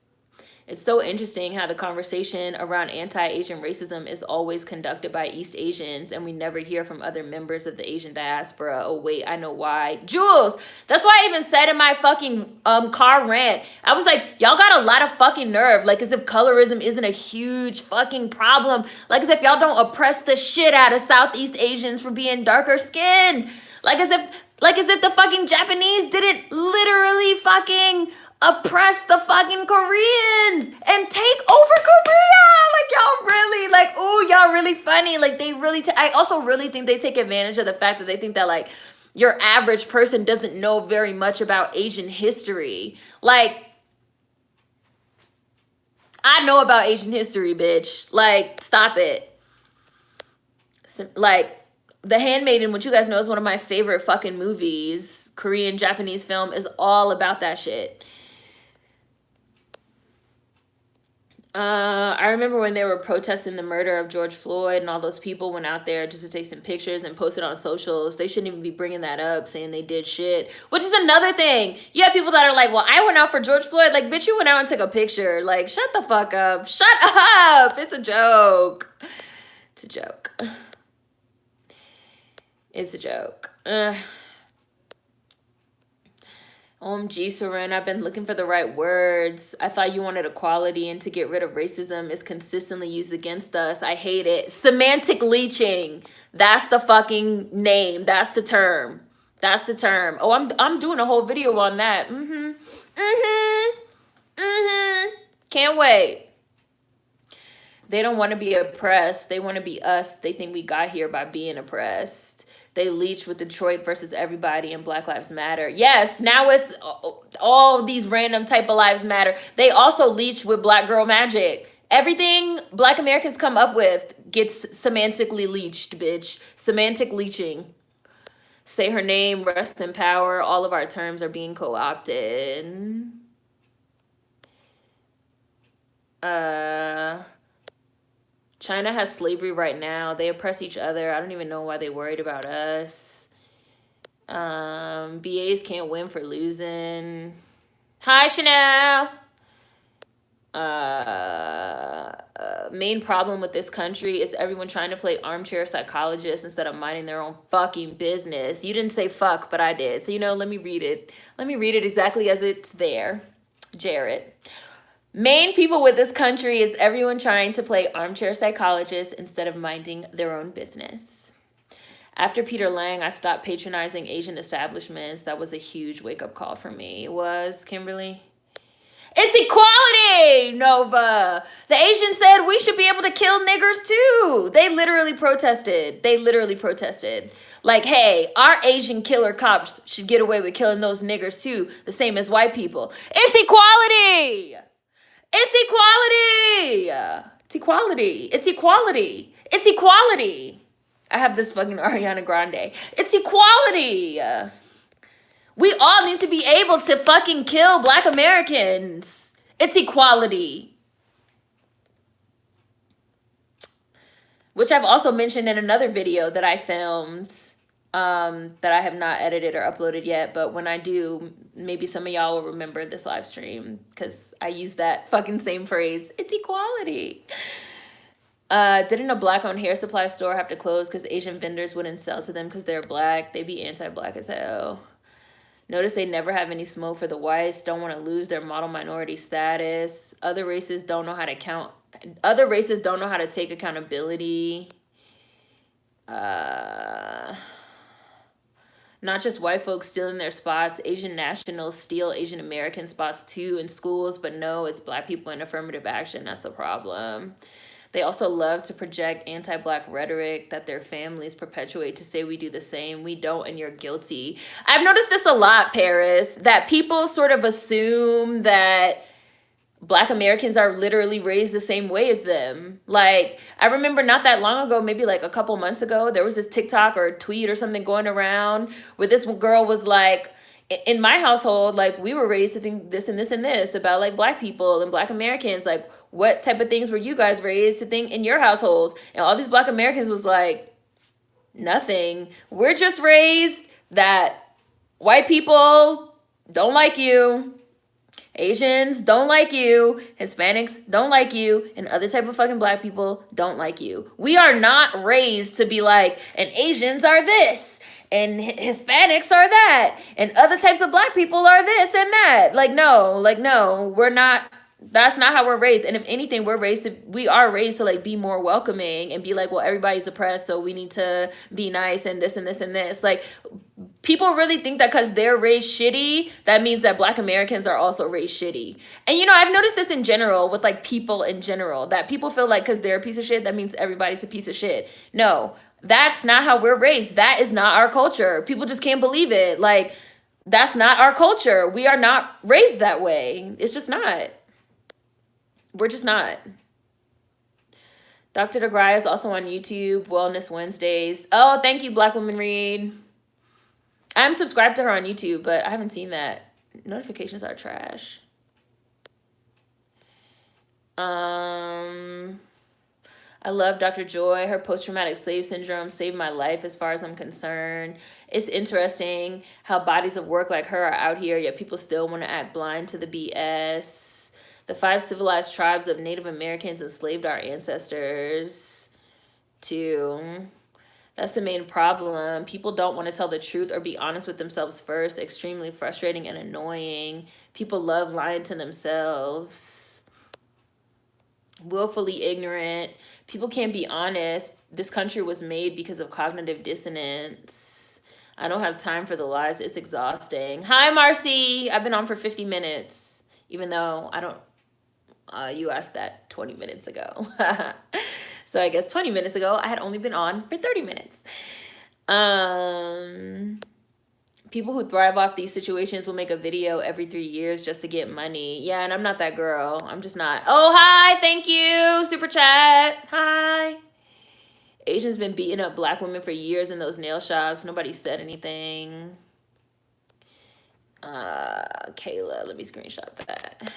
It's so interesting how the conversation around anti-Asian racism is always conducted by East Asians, and we never hear from other members of the Asian diaspora. Oh, wait, I know why. Jules, that's why I even said in my fucking car rant, I was like, y'all got a lot of fucking nerve. Like, as if colorism isn't a huge fucking problem. Like, as if y'all don't oppress the shit out of Southeast Asians for being darker skinned. Like, as if the fucking Japanese didn't literally fucking oppress the fucking Koreans and take over Korea. Like, y'all really, like, ooh, y'all really funny. Like, they really, I also really think they take advantage of the fact that they think that, like, your average person doesn't know very much about Asian history. Like, I know about Asian history, bitch. Like, stop it. Like, The Handmaiden, which you guys know is one of my favorite fucking movies, Korean, Japanese film, is all about that shit. I remember when they were protesting the murder of George Floyd and all those people went out there just to take some pictures and post it on socials. They shouldn't even be bringing that up, saying they did shit, which is another thing. You have people that are like, well, I went out for George Floyd. Like, bitch, you went out and took a picture. Like, shut the fuck up. Shut up. It's a joke. It's a joke. It's a joke. OMG, Soren, I've been looking for the right words. I thought you wanted equality, and to get rid of racism is consistently used against us. I hate it. Semantic leeching. That's the fucking name. That's the term. That's the term. Oh, I'm doing a whole video on that. Can't wait. They don't want to be oppressed. They want to be us. They think we got here by being oppressed. They leech with Detroit versus everybody and Black Lives Matter. Yes, now it's all these random type of lives matter. They also leech with Black Girl Magic. Everything Black Americans come up with gets semantically leached, bitch. Semantic leeching. Say her name, rest in power. All of our terms are being co-opted. China has slavery right now. They oppress each other. I don't even know why they worried about us. BAs can't win for losing. Hi, Chanel. Main problem with this country is everyone trying to play armchair psychologist instead of minding their own fucking business. You didn't say fuck, but I did. So, let me read it. Let me read it exactly as it's there. Jared. Main people with this country is everyone trying to play armchair psychologist instead of minding their own business. After Peter Lang, I stopped patronizing Asian establishments. That was a huge wake-up call for me. It was, Kimberly? It's equality, Nova. The Asians said we should be able to kill niggers too. They literally protested. Like, hey, our Asian killer cops should get away with killing those niggers too, the same as white people. It's equality. It's equality. It's equality. It's equality. It's equality. I have this fucking Ariana Grande. It's equality. We all need to be able to fucking kill Black Americans. It's equality. Which I've also mentioned in another video that I filmed that I have not edited or uploaded yet. But when I do, maybe some of y'all will remember this live stream because I use that fucking same phrase. It's equality. Didn't a Black-owned hair supply store have to close because Asian vendors wouldn't sell to them because they're Black? They be anti-Black as hell. Notice they never have any smoke for the whites. Don't want to lose their model minority status. Other races don't know how to count. Other races don't know how to take accountability. Not just white folks stealing their spots. Asian nationals steal Asian American spots too in schools. But no, it's Black people in affirmative action. That's the problem. They also love to project anti-Black rhetoric that their families perpetuate to say we do the same. We don't, and you're guilty. I've noticed this a lot, Paris, that people sort of assume that Black Americans are literally raised the same way as them. Like, I remember not that long ago, maybe like a couple months ago, there was this TikTok or tweet or something going around where this girl was like, in my household, like, we were raised to think this and this and this about like Black people and Black Americans. Like, what type of things were you guys raised to think in your households? And all these Black Americans was like, nothing. We're just raised that white people don't like you, Asians don't like you, Hispanics don't like you, and other type of fucking Black people don't like you. We are not raised to be like, and Asians are this, and Hispanics are that, and other types of Black people are this and that. Like, no, we're not. That's not how we're raised. And if anything, we are raised to like be more welcoming and be like, well, everybody's oppressed, so we need to be nice and this and this and this. Like, people really think that because they're raised shitty, that means that Black Americans are also raised shitty. And I've noticed this in general with like people in general, that people feel like because they're a piece of shit, that means everybody's a piece of shit. No, that's not how we're raised. That is not our culture. People just can't believe it. Like, that's not our culture. We are not raised that way. It's just not. We're just not. Dr. DeGraia is also on YouTube, Wellness Wednesdays. Oh, thank you, Black Women Read. I'm subscribed to her on YouTube, but I haven't seen that. Notifications are trash. Um, I love Dr. Joy. Her post-traumatic slave syndrome saved my life as far as I'm concerned. It's interesting how bodies of work like her are out here, yet people still want to act blind to the BS. The 5 civilized tribes of Native Americans enslaved our ancestors too. That's the main problem. People don't want to tell the truth or be honest with themselves first. Extremely frustrating and annoying. People love lying to themselves. Willfully ignorant. People can't be honest. This country was made because of cognitive dissonance. I don't have time for the lies. It's exhausting. Hi, Marcy. I've been on for 50 minutes, even though I don't, you asked that 20 minutes ago. So I guess 20 minutes ago, I had only been on for 30 minutes. People who thrive off these situations will make a video every 3 years just to get money. Yeah, and I'm not that girl. I'm just not. Oh, hi. Thank you. Super chat. Hi. Asians been beating up black women for years in those nail shops. Nobody said anything. Kayla, let me screenshot that.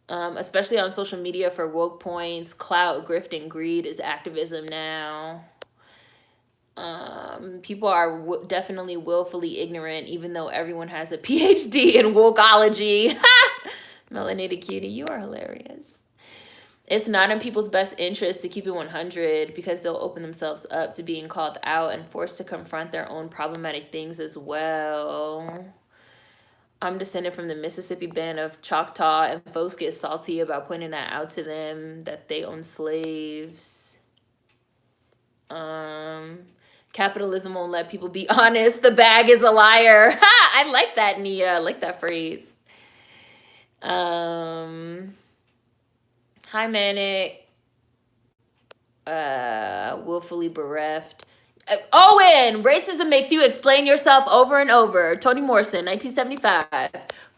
Especially on social media for woke points, clout, grift, and greed is activism now. People are definitely willfully ignorant, even though everyone has a PhD in wokeology. Melanated cutie, you are hilarious. It's not in people's best interest to keep it 100 because they'll open themselves up to being called out and forced to confront their own problematic things as well. I'm descended from the Mississippi band of Choctaw, and folks get salty about pointing that out to them, that they own slaves. Capitalism won't let people be honest. The bag is a liar. Ha! I like that, Nia. I like that phrase. Hi, Manic. Willfully bereft. Owen, racism makes you explain yourself over and over. Toni Morrison, 1975.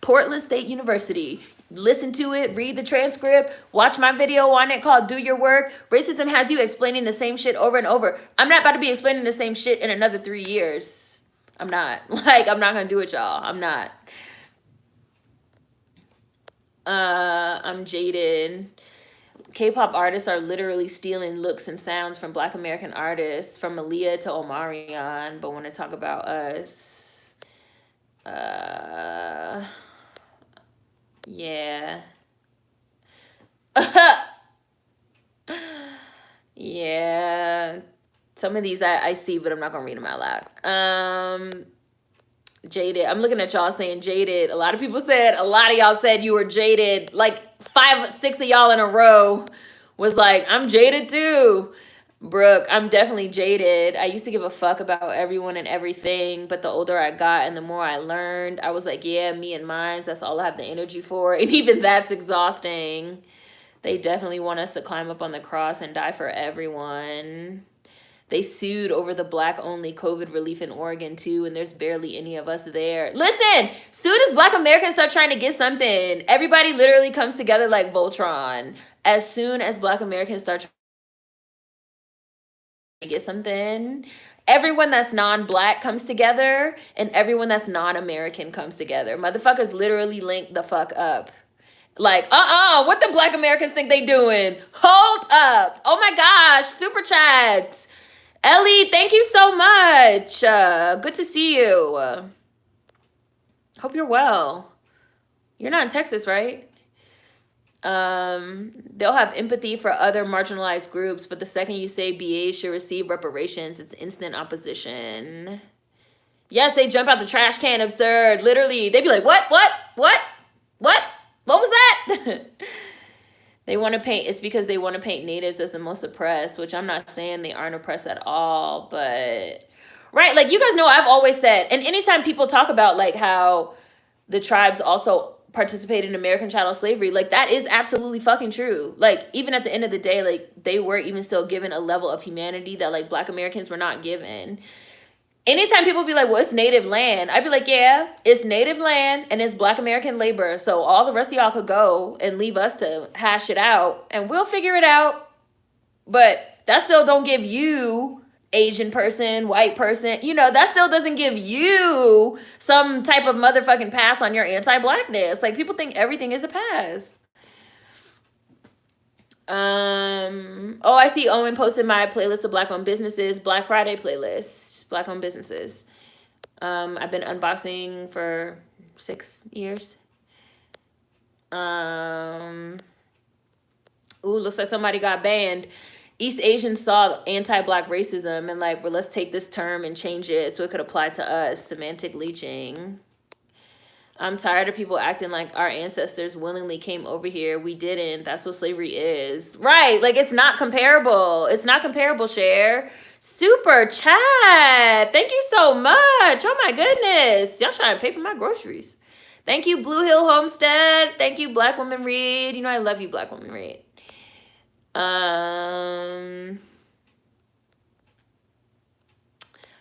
Portland State University. Listen to it, read the transcript, watch my video on it called Do Your Work. Racism has you explaining the same shit over and over. I'm not about to be explaining the same shit in another 3 years. I'm not. Like, I'm not going to do it, y'all. I'm not. I'm jaded. K-pop artists are literally stealing looks and sounds from Black American artists, from Aaliyah to Omarion. But when I talk about us, yeah. Yeah. Some of these I see, but I'm not gonna read them out loud. Jaded. I'm looking at y'all saying jaded. A lot of y'all said you were jaded. Like 5, 6 of y'all in a row was like, I'm jaded too. Brooke, I'm definitely jaded. I used to give a fuck about everyone and everything, but the older I got and the more I learned, I was like, yeah, me and mine, that's all I have the energy for. And even that's exhausting. They definitely want us to climb up on the cross and die for everyone. They sued over the Black-only COVID relief in Oregon, too, and there's barely any of us there. Listen, soon as Black Americans start trying to get something, everybody literally comes together like Voltron. As soon as Black Americans start trying to get something, everyone that's non-Black comes together, and everyone that's non-American comes together. Motherfuckers literally link the fuck up. Like, what the Black Americans think they doing? Hold up. Oh my gosh, super chats. Ellie, thank you so much. Good to see you. Hope you're well. You're not in Texas, right? They'll have empathy for other marginalized groups, but the second you say BA should receive reparations, it's instant opposition. Yes, they jump out the trash can, absurd. Literally, they'd be like, what was that? They want to paint, it's because they want to paint natives as the most oppressed, which I'm not saying they aren't oppressed at all, but, right, like, you guys know I've always said, and anytime people talk about, like, how the tribes also participated in American chattel slavery, like, that is absolutely fucking true. Like, even at the end of the day, like, they were even still given a level of humanity that, like, Black Americans were not given. Anytime people be like, well, it's native land, I'd be like, yeah, it's native land and it's Black American labor. So all the rest of y'all could go and leave us to hash it out and we'll figure it out. But that still don't give you, Asian person, white person, you know, that still doesn't give you some type of motherfucking pass on your anti-Blackness. Like, people think everything is a pass. Oh, I see Owen posted my playlist of Black owned businesses, Black Friday playlist, Black owned businesses. I've been unboxing for 6 years. Ooh, looks like somebody got banned. East Asians saw anti-black racism and like, well, let's take this term and change it so it could apply to us. Semantic leeching. I'm tired of people acting like our ancestors willingly came over here. We didn't. That's what slavery is. Right. Like, it's not comparable. It's not comparable, Cher. Super chat. Thank you so much. Oh, my goodness. Y'all trying to pay for my groceries. Thank you, Blue Hill Homestead. Thank you, Black Woman Read. You know I love you, Black Woman Read.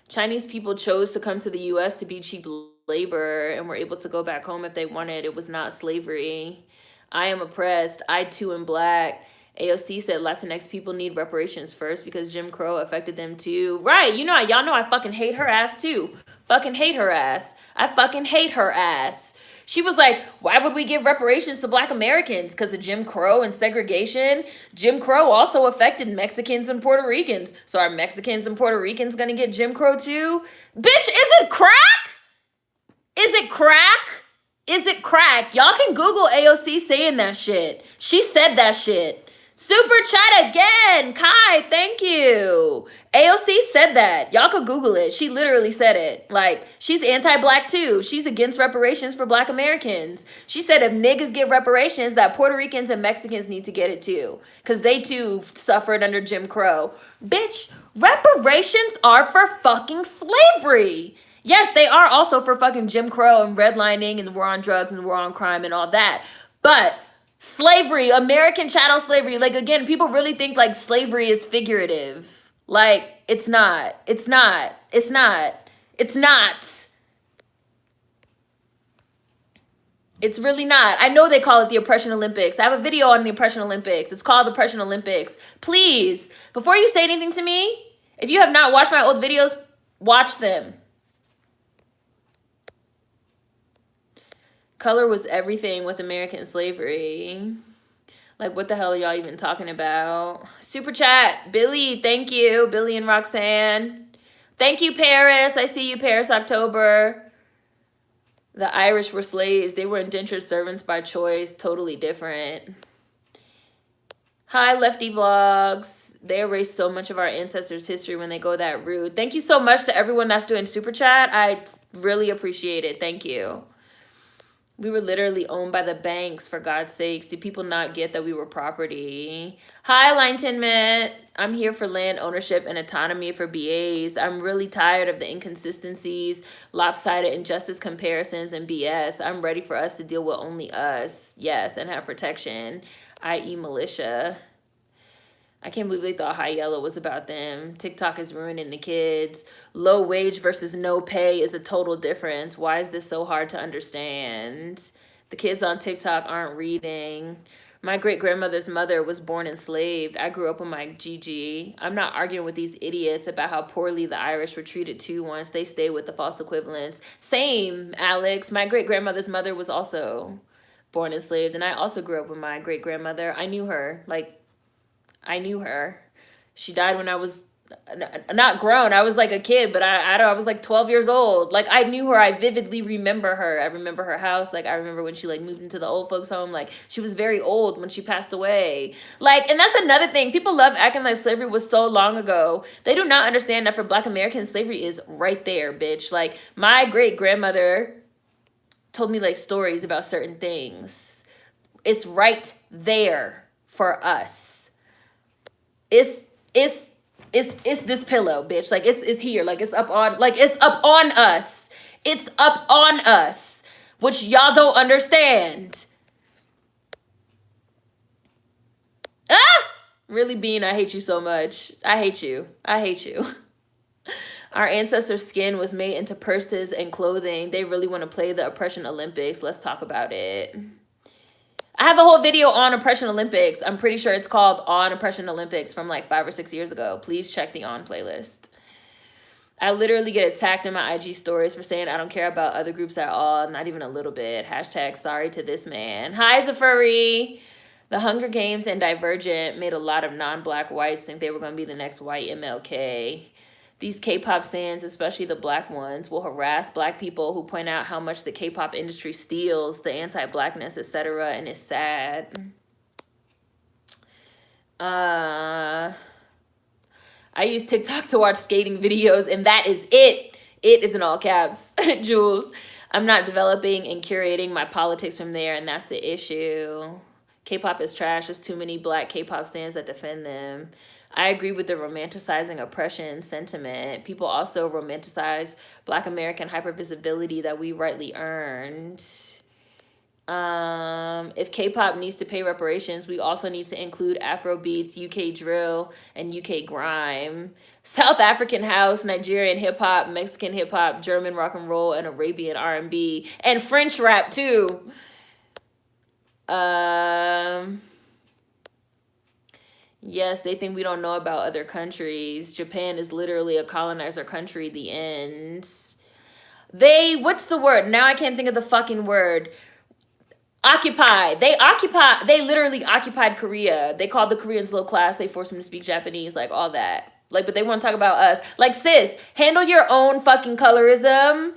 Chinese people chose to come to the U.S. to be cheap labor and were able to go back home if they wanted. It was not slavery. I am oppressed. I too am black. AOC said Latinx people need reparations first because Jim Crow affected them too. Right. You know, y'all know I fucking hate her ass too. Fucking hate her ass. I fucking hate her ass. She was like, why would we give reparations to black Americans? Because of Jim Crow and segregation. Jim Crow also affected Mexicans and Puerto Ricans. So are Mexicans and Puerto Ricans going to get Jim Crow too? Bitch, is it crack? Is it crack? Is it crack? Y'all can Google AOC saying that shit. She said that shit. Super chat again. Kai, thank you. AOC said that. Y'all could Google it. She literally said it. Like, she's anti-black too. She's against reparations for black Americans. She said if niggas get reparations, that Puerto Ricans and Mexicans need to get it too. Because they too suffered under Jim Crow. Bitch, reparations are for fucking slavery. Yes, they are also for fucking Jim Crow and redlining and the war on drugs and the war on crime and all that. But slavery, American chattel slavery, like, again, people really think like slavery is figurative. Like, it's not. It's not. It's not. It's not. It's really not. I know they call it the Oppression Olympics. I have a video on the Oppression Olympics. It's called the Oppression Olympics. Please, before you say anything to me, if you have not watched my old videos, watch them. Color was everything with American slavery. Like, what the hell are y'all even talking about? Super chat. Billy, thank you. Billy and Roxanne. Thank you, Paris. I see you, Paris, October. The Irish were slaves. They were indentured servants by choice. Totally different. Hi, Lefty Vlogs. They erase so much of our ancestors' history when they go that route. Thank you so much to everyone that's doing super chat. I really appreciate it. Thank you. We were literally owned by the banks, for God's sakes. Do people not get that we were property? Hi, Line 10 Mint. I'm here for land ownership and autonomy for BAs. I'm really tired of the inconsistencies, lopsided injustice comparisons, and BS. I'm ready for us to deal with only us. Yes, and have protection, i.e. militia. I can't believe they thought High Yellow was about them. TikTok is ruining the kids. Low wage versus no pay is a total difference. Why is this so hard to understand? The kids on TikTok aren't reading. My great-grandmother's mother was born enslaved. I grew up with my GG. I'm not arguing with these idiots about how poorly the Irish were treated too once they stay with the false equivalents. Same, Alex. My great-grandmother's mother was also born enslaved, and I also grew up with my great-grandmother. I knew her. I knew her. She died when I was not grown. I was like a kid, but I was like 12 years old. Like, I knew her. I vividly remember her. I remember her house. Like, I remember when she like moved into the old folks home. Like, she was very old when she passed away. Like, and that's another thing. People love acting like slavery was so long ago. They do not understand that for Black Americans, slavery is right there, bitch. Like, my great grandmother told me like stories about certain things. It's right there for us. It's this pillow, bitch. Like, it's here. Like, it's up on us. It's up on us, which y'all don't understand. Ah! Really, Bean, I hate you so much. I hate you. I hate you. Our ancestors' skin was made into purses and clothing. They really want to play the Oppression Olympics. Let's talk about it. I have a whole video on Oppression Olympics. I'm pretty sure it's called On Oppression Olympics from like 5 or 6 years ago. Please check the On playlist. I literally get attacked in my IG stories for saying I don't care about other groups at all. Not even a little bit. Hashtag sorry to this man. Hi, Zafari. The Hunger Games and Divergent made a lot of non-black whites think they were going to be the next white MLK. These K-pop stans, especially the black ones, will harass black people who point out how much the K-pop industry steals the anti-blackness, etc., and it's sad. I use TikTok to watch skating videos, and that is it. It is in all caps, Jules. I'm not developing and curating my politics from there, and that's the issue. K-pop is trash. There's too many black K-pop stans that defend them. I agree with the romanticizing oppression sentiment. People also romanticize black American hypervisibility that we rightly earned. If K-pop needs to pay reparations, we also need to include Afro beats, UK drill, and UK grime, South African house, Nigerian hip hop, Mexican hip hop, German rock and roll, and Arabian R&B, and French rap too. Yes, they think we don't know about other countries. Japan is literally a colonizer country. The end. What's the word? Now I can't think of the fucking word. Occupy. They literally occupied Korea. They called the Koreans low class. They forced them to speak Japanese, like all that. Like, but they want to talk about us. Like, sis, handle your own fucking colorism,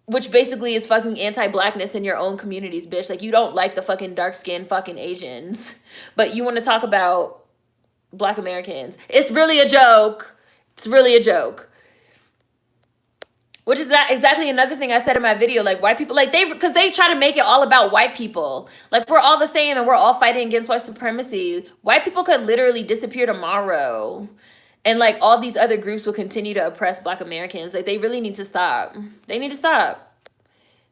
which basically is fucking anti-blackness in your own communities, bitch. Like, you don't like the fucking dark-skinned fucking Asians, but you want to talk about black Americans. It's really a joke. It's really a joke. Which is exactly another thing I said in my video. Like, white people, like, because they try to make it all about white people. Like, we're all the same and we're all fighting against white supremacy. White people could literally disappear tomorrow. And, like, all these other groups will continue to oppress black Americans. Like, they really need to stop. They need to stop.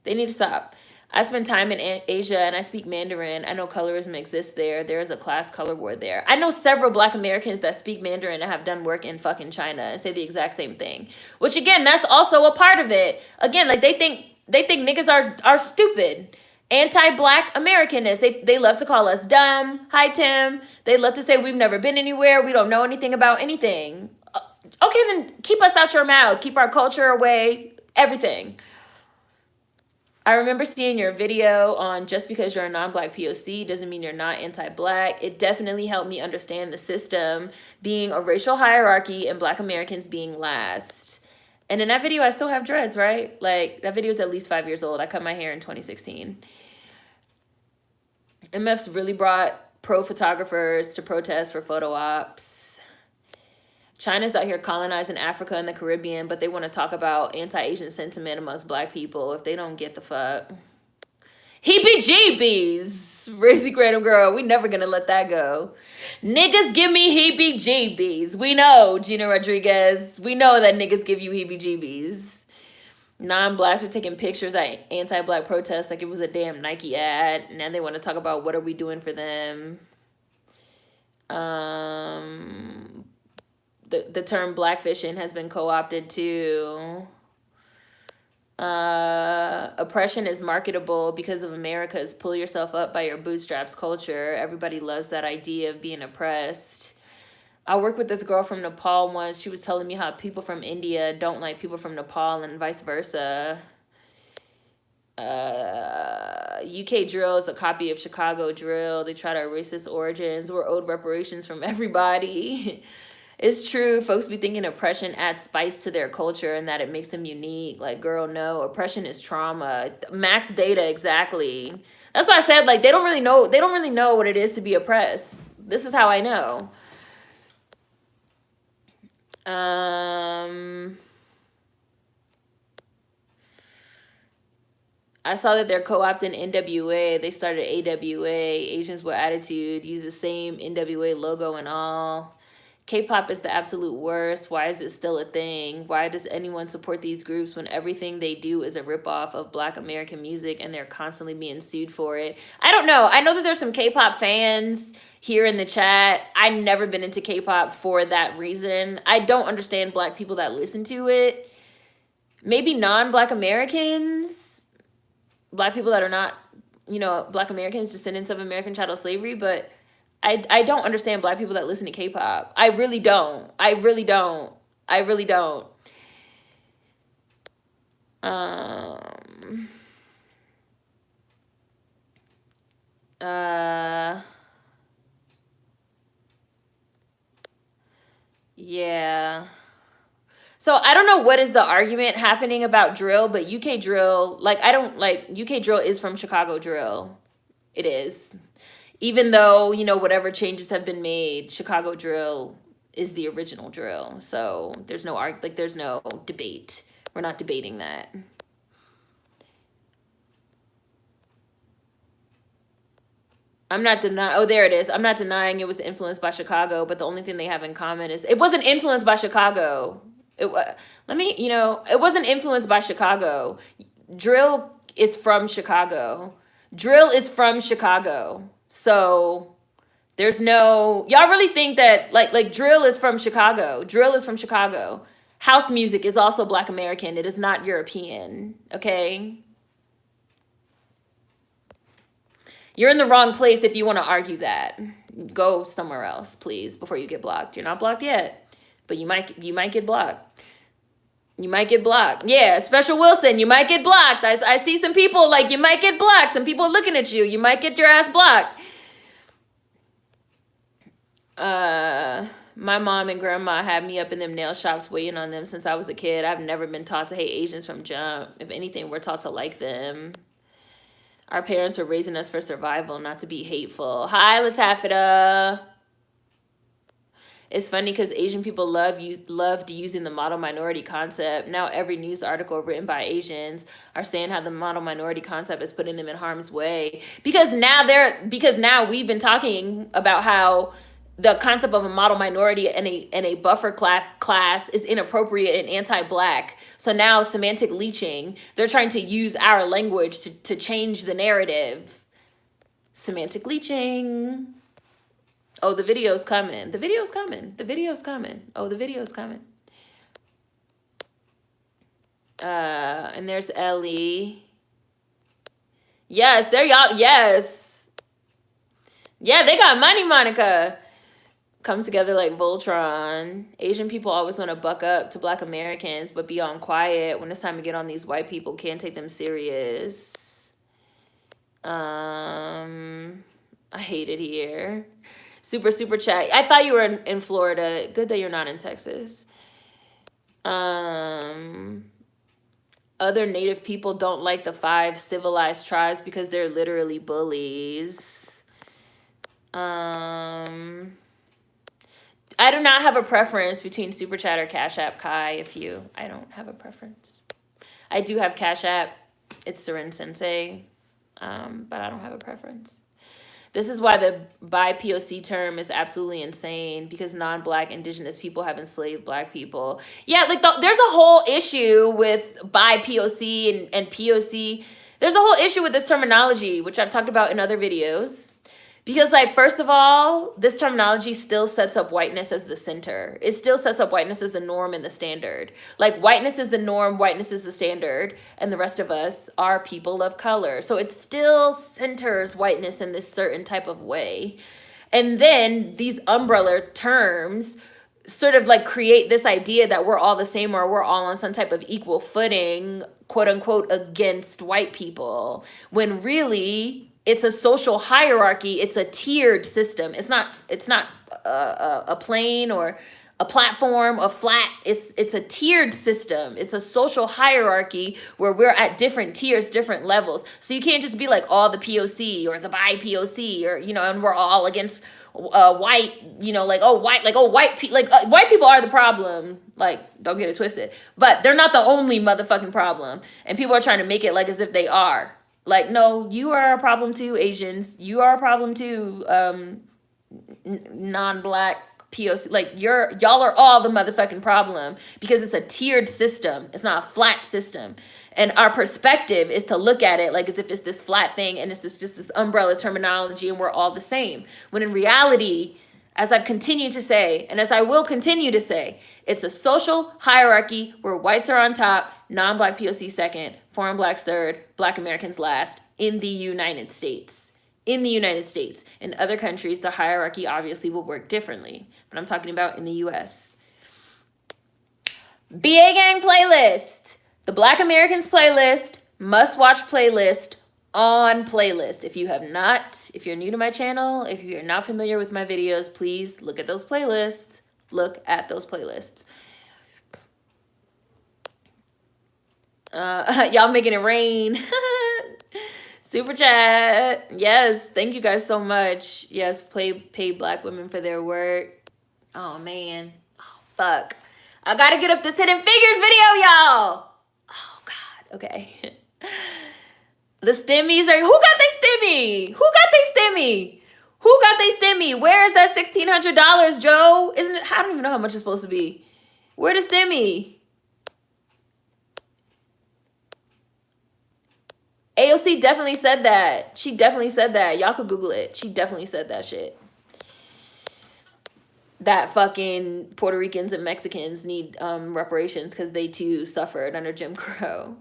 They need to stop. I spend time in Asia and I speak Mandarin. I know colorism exists there. There is a class color war there. I know several black Americans that speak Mandarin and have done work in fucking China and say the exact same thing. Which again, that's also a part of it. Again, like they think niggas are stupid. Anti-black Americanness. They love to call us dumb. Hi Tim. They love to say we've never been anywhere. We don't know anything about anything. Okay, then keep us out your mouth. Keep our culture away. Everything. I remember seeing your video on just because you're a non-black POC doesn't mean you're not anti-black. It definitely helped me understand the system being a racial hierarchy and black Americans being last. And in that video, I still have dreads, right? Like, that video is at least 5 years old. I cut my hair in 2016. MF's really brought pro photographers to protest for photo ops. China's out here colonizing Africa and the Caribbean, but they want to talk about anti-Asian sentiment amongst black people if they don't get the fuck. Heebie-jeebies. Racy Random Girl, we never gonna let that go. Niggas give me heebie-jeebies. We know, Gina Rodriguez. We know that niggas give you heebie-jeebies. Non-blacks were taking pictures at anti-black protests like it was a damn Nike ad. Now they want to talk about what are we doing for them. The term blackfishing has been co-opted too. Oppression is marketable because of America's pull yourself up by your bootstraps culture. Everybody loves that idea of being oppressed. I worked with this girl from Nepal once. She was telling me how people from India don't like people from Nepal and vice versa. UK drill is a copy of Chicago drill. They try to erase its origins. We're owed reparations from everybody. It's true. Folks be thinking oppression adds spice to their culture and that it makes them unique. Like, girl, no. Oppression is trauma. Max data, exactly. That's why I said, like, they don't really know. They don't really know what it is to be oppressed. This is how I know. I saw that they're co-opting NWA. They started AWA, Asians with Attitude, use the same NWA logo and all. K-pop is the absolute worst. Why is it still a thing? Why does anyone support these groups when everything they do is a ripoff of Black American music and they're constantly being sued for it? I don't know. I know that there's some K-pop fans here in the chat. I've never been into K-pop for that reason. I don't understand Black people that listen to it. Maybe non-Black Americans, Black people that are not, you know, Black Americans, descendants of American chattel slavery, but I don't understand Black people that listen to K-pop. I really don't. I really don't. I really don't. So I don't know what is the argument happening about drill, but UK drill, like I don't like UK drill is from Chicago drill. It is. Even though, you know, whatever changes have been made, Chicago drill is the original drill. So there's no there's no debate. We're not debating that. I'm not denying. Oh, there it is. I'm not denying it was influenced by Chicago, but the only thing they have in common is it wasn't influenced by Chicago. It was. Let me, you know, it wasn't influenced by Chicago. Drill is from Chicago. Drill is from Chicago. So there's no. Y'all really think that like drill is from Chicago? Drill is from Chicago. House music is also Black American. It is not European. Okay. You're in the wrong place if you want to argue that. Go somewhere else, please, before you get blocked. You're not blocked yet, but you might get blocked. You might get blocked. Yeah, Special Wilson, you might get blocked. I see some people like you might get blocked. Some people looking at you. You might get your ass blocked. My mom and grandma had me up in them nail shops waiting on them since I was a kid. I've never been taught to hate Asians from jump. If anything, we're taught to like them. Our parents were raising us for survival, not to be hateful. Hi, Latafita. It's funny because Asian people loved using the model minority concept. Now every news article written by Asians are saying how the model minority concept is putting them in harm's way. Because now we've been talking about how the concept of a model minority and a buffer class is inappropriate and anti-Black. So now semantic leeching, they're trying to use our language to change the narrative. Semantic leeching. Oh, the video's coming. The video's coming. The video's coming. Oh, the video's coming. And there's Ellie. Yes, there y'all. Yes. Yeah, they got money, Monica. Come together like Voltron. Asian people always want to buck up to Black Americans, but be on quiet when it's time to get on these white people. Can't take them serious. I hate it here. Super chat. I thought you were in Florida. Good that you're not in Texas. Other Native people don't like the 5 civilized tribes because they're literally bullies. I do not have a preference between Super Chat or Cash App, Kai. I don't have a preference. I do have Cash App. It's Seren Sensei. But I don't have a preference. This is why the bi-POC term is absolutely insane, because non-Black indigenous people have enslaved Black people. Yeah, like there's a whole issue with bi-POC and POC. There's a whole issue with this terminology, which I've talked about in other videos. Because, like, first of all, this terminology still sets up whiteness as the center. It still sets up whiteness as the norm and the standard. Like, whiteness is the norm, whiteness is the standard, and the rest of us are people of color. So it still centers whiteness in this certain type of way. And then these umbrella terms sort of, like, create this idea that we're all the same or we're all on some type of equal footing, quote unquote, against white people, when really it's a social hierarchy. It's a tiered system. It's not a plane or a platform, a flat. It's a tiered system. It's a social hierarchy where we're at different tiers, different levels. So you can't just be like all the POC or the bi-POC or, you know, and we're all against white, you know, like, white people are the problem. Like, don't get it twisted. But they're not the only motherfucking problem. And people are trying to make it like as if they are. Like, no, you are a problem too, Asians. You are a problem too, non-Black POC. Like, y'all are all the motherfucking problem, because it's a tiered system. It's not a flat system. And our perspective is to look at it like as if it's this flat thing and it's just this umbrella terminology and we're all the same. When in reality, as I've continued to say, and as I will continue to say, it's a social hierarchy where whites are on top, non-Black POC second, foreign Blacks third, Black Americans last, in the United States. In the United States. In other countries, the hierarchy obviously will work differently. But I'm talking about in the US. BA Gang playlist. The Black Americans playlist, must-watch playlist, on playlist. If you're new to my channel, if you're not familiar with my videos, please look at those playlists. Look at those playlists. Y'all making it rain. Super chat. Yes, thank you guys so much. Yes, pay black women for their work. Oh man. Oh fuck. I gotta get up this Hidden Figures video, y'all. Oh god. Okay. The stimmies are. Who got they stimmy? Who got they stimmy? Who got they stimmy? Where is that $1,600, Joe? Isn't it? I don't even know how much it's supposed to be. Where the stimmy? AOC definitely said that. She definitely said that. Y'all could Google it. She definitely said that shit. That fucking Puerto Ricans and Mexicans need reparations because they too suffered under Jim Crow.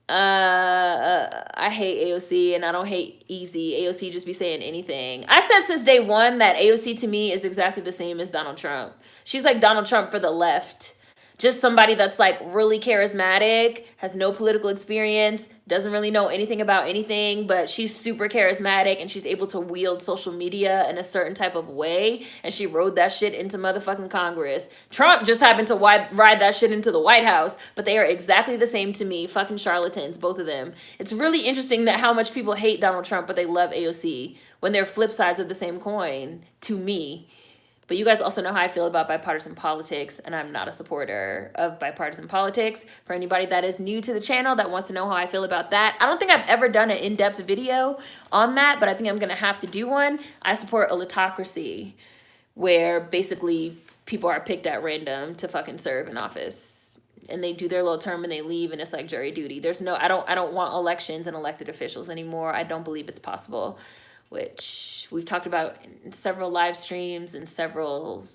I hate AOC and I don't hate Easy. AOC just be saying anything. I said since day one that AOC to me is exactly the same as Donald Trump. She's like Donald Trump for the left. Just somebody that's like really charismatic, has no political experience, doesn't really know anything about anything, but she's super charismatic and she's able to wield social media in a certain type of way. And she rode that shit into motherfucking Congress. Trump just happened to ride that shit into the White House, but they are exactly the same to me. Fucking charlatans, both of them. It's really interesting that how much people hate Donald Trump, but they love AOC when they're flip sides of the same coin to me. But you guys also know how I feel about bipartisan politics, and I'm not a supporter of bipartisan politics. For anybody that is new to the channel that wants to know how I feel about that, I don't think I've ever done an in-depth video on that, but I think I'm going to have to do one. I support a litocracy, where basically people are picked at random to fucking serve in office. And they do their little term and they leave, and it's like jury duty. There's no, I don't want elections and elected officials anymore. I don't believe it's possible, which we've talked about in several live streams and several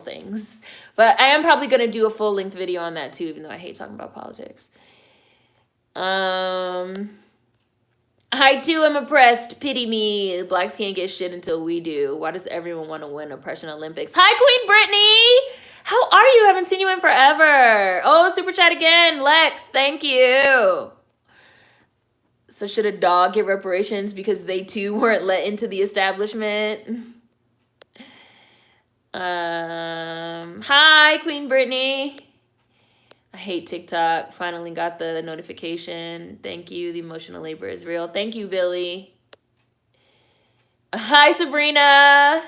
things. But I am probably going to do a full-length video on that too, even though I hate talking about politics. I too am oppressed. Pity me. Blacks can't get shit until we do. Why does everyone want to win Oppression Olympics? Hi, Queen Brittany. How are you? Haven't seen you in forever. Oh, super chat again. Lex, thank you. So should a dog get reparations because they too weren't let into the establishment? Hi, Queen Brittany. I hate TikTok. Finally got the notification. Thank you. The emotional labor is real. Thank you, Billy. Hi, Sabrina.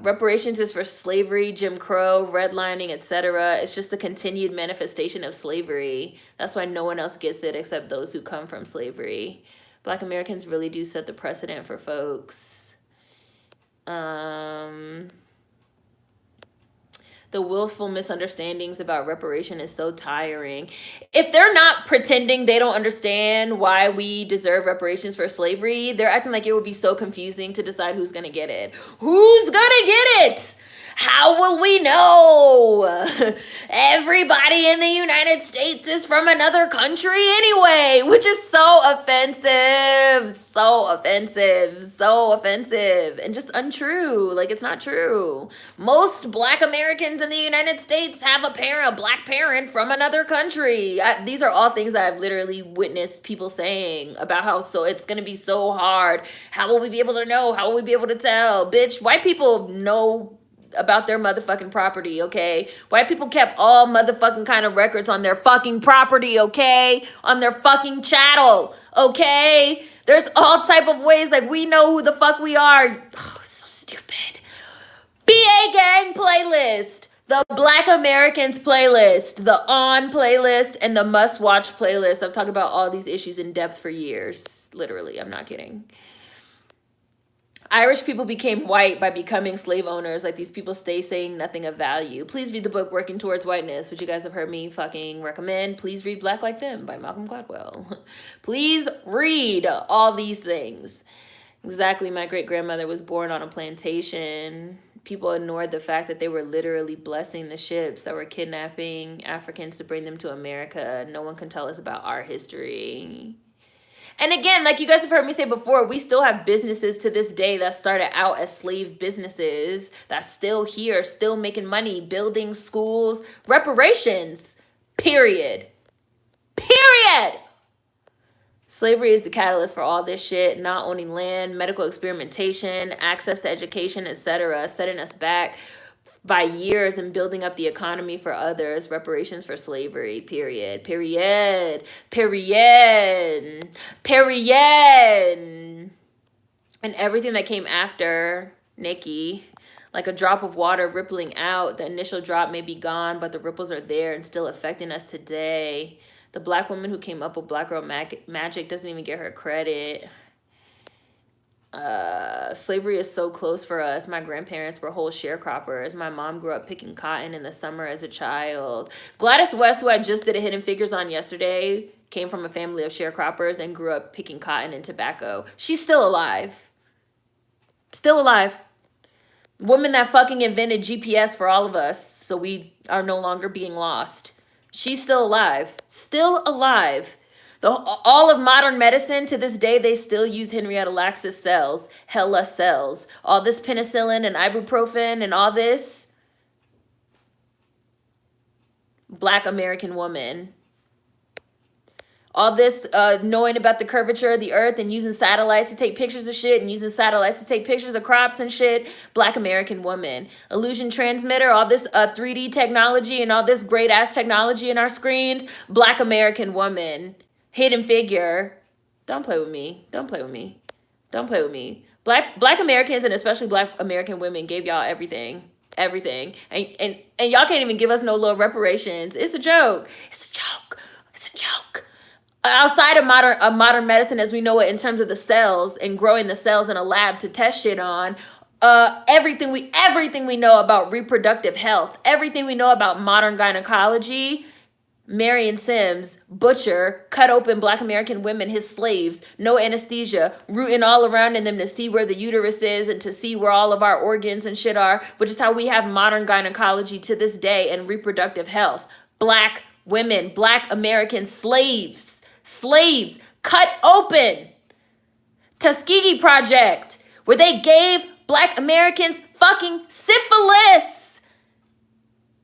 Reparations is for slavery, Jim Crow, redlining, etc. It's just the continued manifestation of slavery. That's why no one else gets it except those who come from slavery. Black Americans really do set the precedent for folks. The willful misunderstandings about reparation is so tiring. If they're not pretending they don't understand why we deserve reparations for slavery, they're acting like it would be so confusing to decide who's gonna get it. Who's gonna get it? How will we know? Everybody in the United States is from another country anyway, which is so offensive. So offensive. So offensive. And just untrue. Like, it's not true. Most Black Americans in the United States have a Black parent from another country. These are all things I've literally witnessed people saying about how it's going to be so hard. How will we be able to know? How will we be able to tell? Bitch, white people know about their motherfucking property, okay? White people kept all motherfucking kind of records on their fucking property, okay? On their fucking chattel, okay? There's all type of ways, like, we know who the fuck we are. Oh, so stupid. BA Gang playlist, the Black Americans playlist, the On playlist, and the Must Watch playlist. I've talked about all these issues in depth for years. Literally, I'm not kidding. Irish people became white by becoming slave owners. Like, these people stay saying nothing of value. Please read the book Working Towards Whiteness, which you guys have heard me fucking recommend. Please read Black Like Them by Malcolm Gladwell. Please read all these things. Exactly, my great-grandmother was born on a plantation. People ignored the fact that they were literally blessing the ships that were kidnapping Africans to bring them to America. No one can tell us about our history. And again, like you guys have heard me say before, we still have businesses to this day that started out as slave businesses that's still here, still making money, building schools, reparations, period. Period. Slavery is the catalyst for all this shit, not owning land, medical experimentation, access to education, etc., setting us back. by years and building up the economy for others. Reparations for slavery, period. Period. Period. Period. And everything that came after Nikki, like a drop of water rippling out. The initial drop may be gone, but the ripples are there and still affecting us today. The black woman who came up with Black Girl Magic doesn't even get her credit. Slavery is so close for us. My grandparents were whole sharecroppers. My mom grew up picking cotton in the summer as a child. Gladys West, who I just did a Hidden Figures on yesterday, came from a family of sharecroppers and grew up picking cotton and tobacco. She's still alive. Still alive. Woman that fucking invented GPS for all of us so we are no longer being lost. She's still alive. Still alive. All of modern medicine, to this day, they still use Henrietta Lacks' cells. Hella cells. All this penicillin and ibuprofen and all this. Black American woman. All this knowing about the curvature of the earth and using satellites to take pictures of shit and using satellites to take pictures of crops and shit. Black American woman. Illusion transmitter, all this 3D technology and all this great ass technology in our screens. Black American woman. Hidden Figure. Don't play with me. Don't play with me. Don't play with me. Black Americans and especially Black American women gave y'all everything. Everything. And y'all can't even give us no little reparations. It's a joke. It's a joke. It's a joke. Outside of modern medicine as we know it in terms of the cells and growing the cells in a lab to test shit on, everything we know about reproductive health, everything we know about modern gynecology, Marion Sims, butcher, cut open Black American women, his slaves, no anesthesia, rooting all around in them to see where the uterus is and to see where all of our organs and shit are, which is how we have modern gynecology to this day and reproductive health. Black women, Black American slaves, cut open. Tuskegee Project, where they gave Black Americans fucking syphilis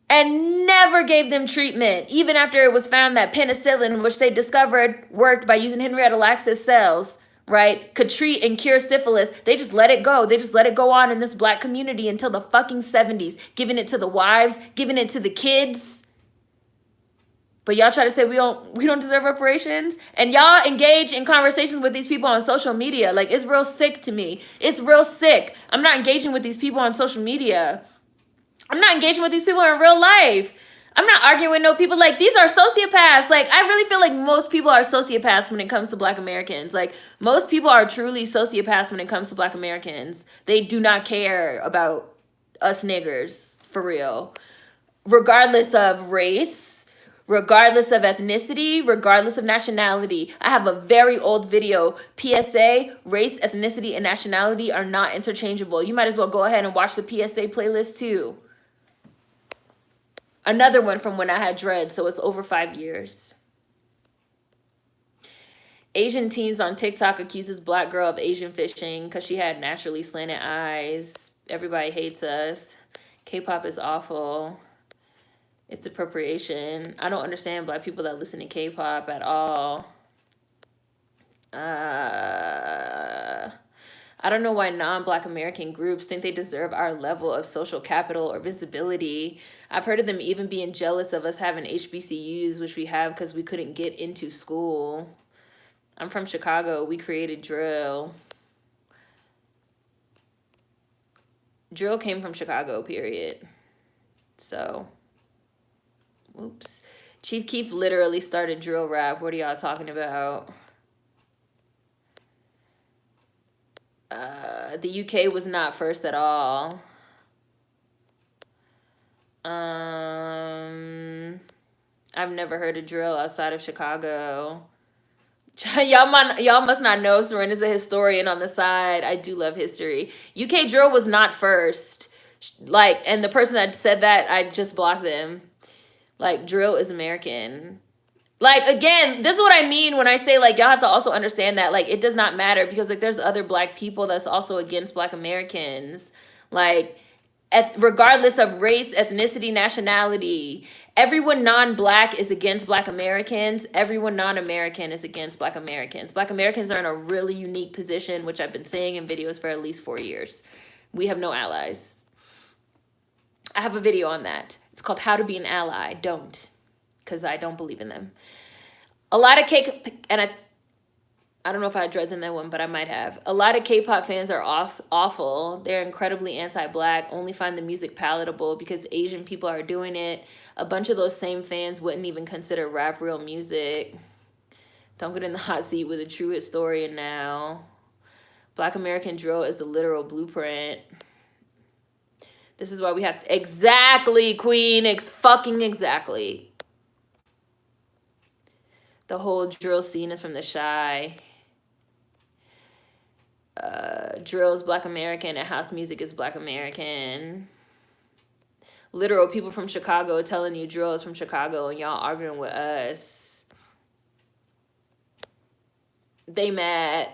and never gave them treatment, even after it was found that penicillin, which they discovered worked by using Henrietta Lacks' cells, right, could treat and cure syphilis. They just let it go. They just let it go on in this Black community until the fucking 70s, giving it to the wives, giving it to the kids. But y'all try to say we don't deserve reparations, and y'all engage in conversations with these people on social media. Like, it's real sick to me. It's real sick. I'm not engaging with these people on social media. I'm not engaging with these people in real life. I'm not arguing with no people. Like, these are sociopaths. Like, I really feel like most people are sociopaths when it comes to Black Americans. Like, most people are truly sociopaths when it comes to Black Americans. They do not care about us niggers, for real. Regardless of race, regardless of ethnicity, regardless of nationality. I have a very old video. PSA, race, ethnicity, and nationality are not interchangeable. You might as well go ahead and watch the PSA playlist too. Another one from when I had dreads, so it's over 5 years. Asian teens on TikTok accuses Black girl of Asian fishing because she had naturally slanted eyes. Everybody hates us. K-pop is awful. It's appropriation. I don't understand Black people that listen to K-pop at all. I don't know why non-Black American groups think they deserve our level of social capital or visibility. I've heard of them even being jealous of us having HBCUs, which we have because we couldn't get into school. I'm from Chicago. We created drill. Drill came from Chicago, period. So... oops. Chief Keef literally started drill rap. What are y'all talking about? The UK was not first at all. I've never heard of drill outside of Chicago. Y'all must not know. Serena's a historian on the side. I do love history. UK drill was not first. Like, and the person that said that, I just blocked them. Like, drill is American. Like, again, this is what I mean when I say, like, y'all have to also understand that, like, it does not matter because, like, there's other Black people that's also against Black Americans. Like, regardless of race, ethnicity, nationality, everyone non-Black is against Black Americans. Everyone non-American is against Black Americans. Black Americans are in a really unique position, which I've been saying in videos for at least 4 years. We have no allies. I have a video on that. It's called How to Be an Ally. Don't, because I don't believe in them. A lot of and I don't know if I had dreads in that one, but I might have. A lot of K-pop fans are awful. They're incredibly anti-black, only find the music palatable because Asian people are doing it. A bunch of those same fans wouldn't even consider rap real music. Don't get in the hot seat with a true historian now. Black American drill is the literal blueprint. This is why we have to... Exactly, Queen. Fucking exactly. The whole drill scene is from the Shy. Drill is Black American and house music is Black American. Literal people from Chicago telling you drill is from Chicago and y'all arguing with us. They mad.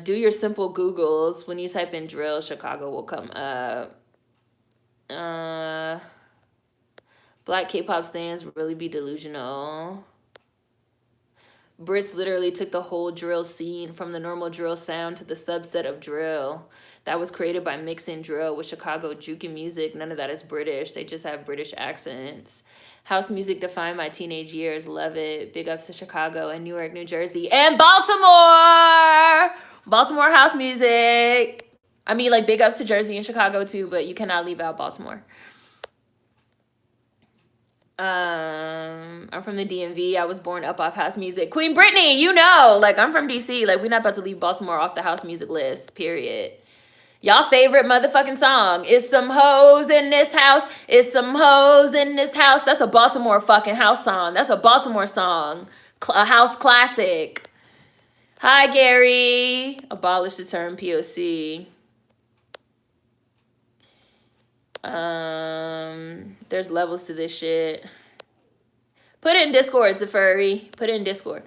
Do your simple Googles. When you type in drill, Chicago will come up. Black K-pop stans really be delusional. Brits literally took the whole drill scene from the normal drill sound to the subset of drill that was created by mixing drill with Chicago juke music. None of that is British. They just have British accents. House music defined my teenage years. Love it. Big ups to Chicago and Newark, New Jersey, and Baltimore. Baltimore house music. I mean, like, big ups to Jersey and Chicago too, but you cannot leave out Baltimore. I'm from the DMV. I was born up off house music. Queen Brittany, you know, like, I'm from DC. Like, we're not about to leave Baltimore off the house music list, period. Y'all favorite motherfucking song is Some Hoes in This House. It's Some Hoes in This House. That's a Baltimore fucking house song. That's a Baltimore song. A house classic. Hi, Gary. Abolish the term POC. There's levels to this shit. Put it in Discord, Zafuri. Put it in Discord.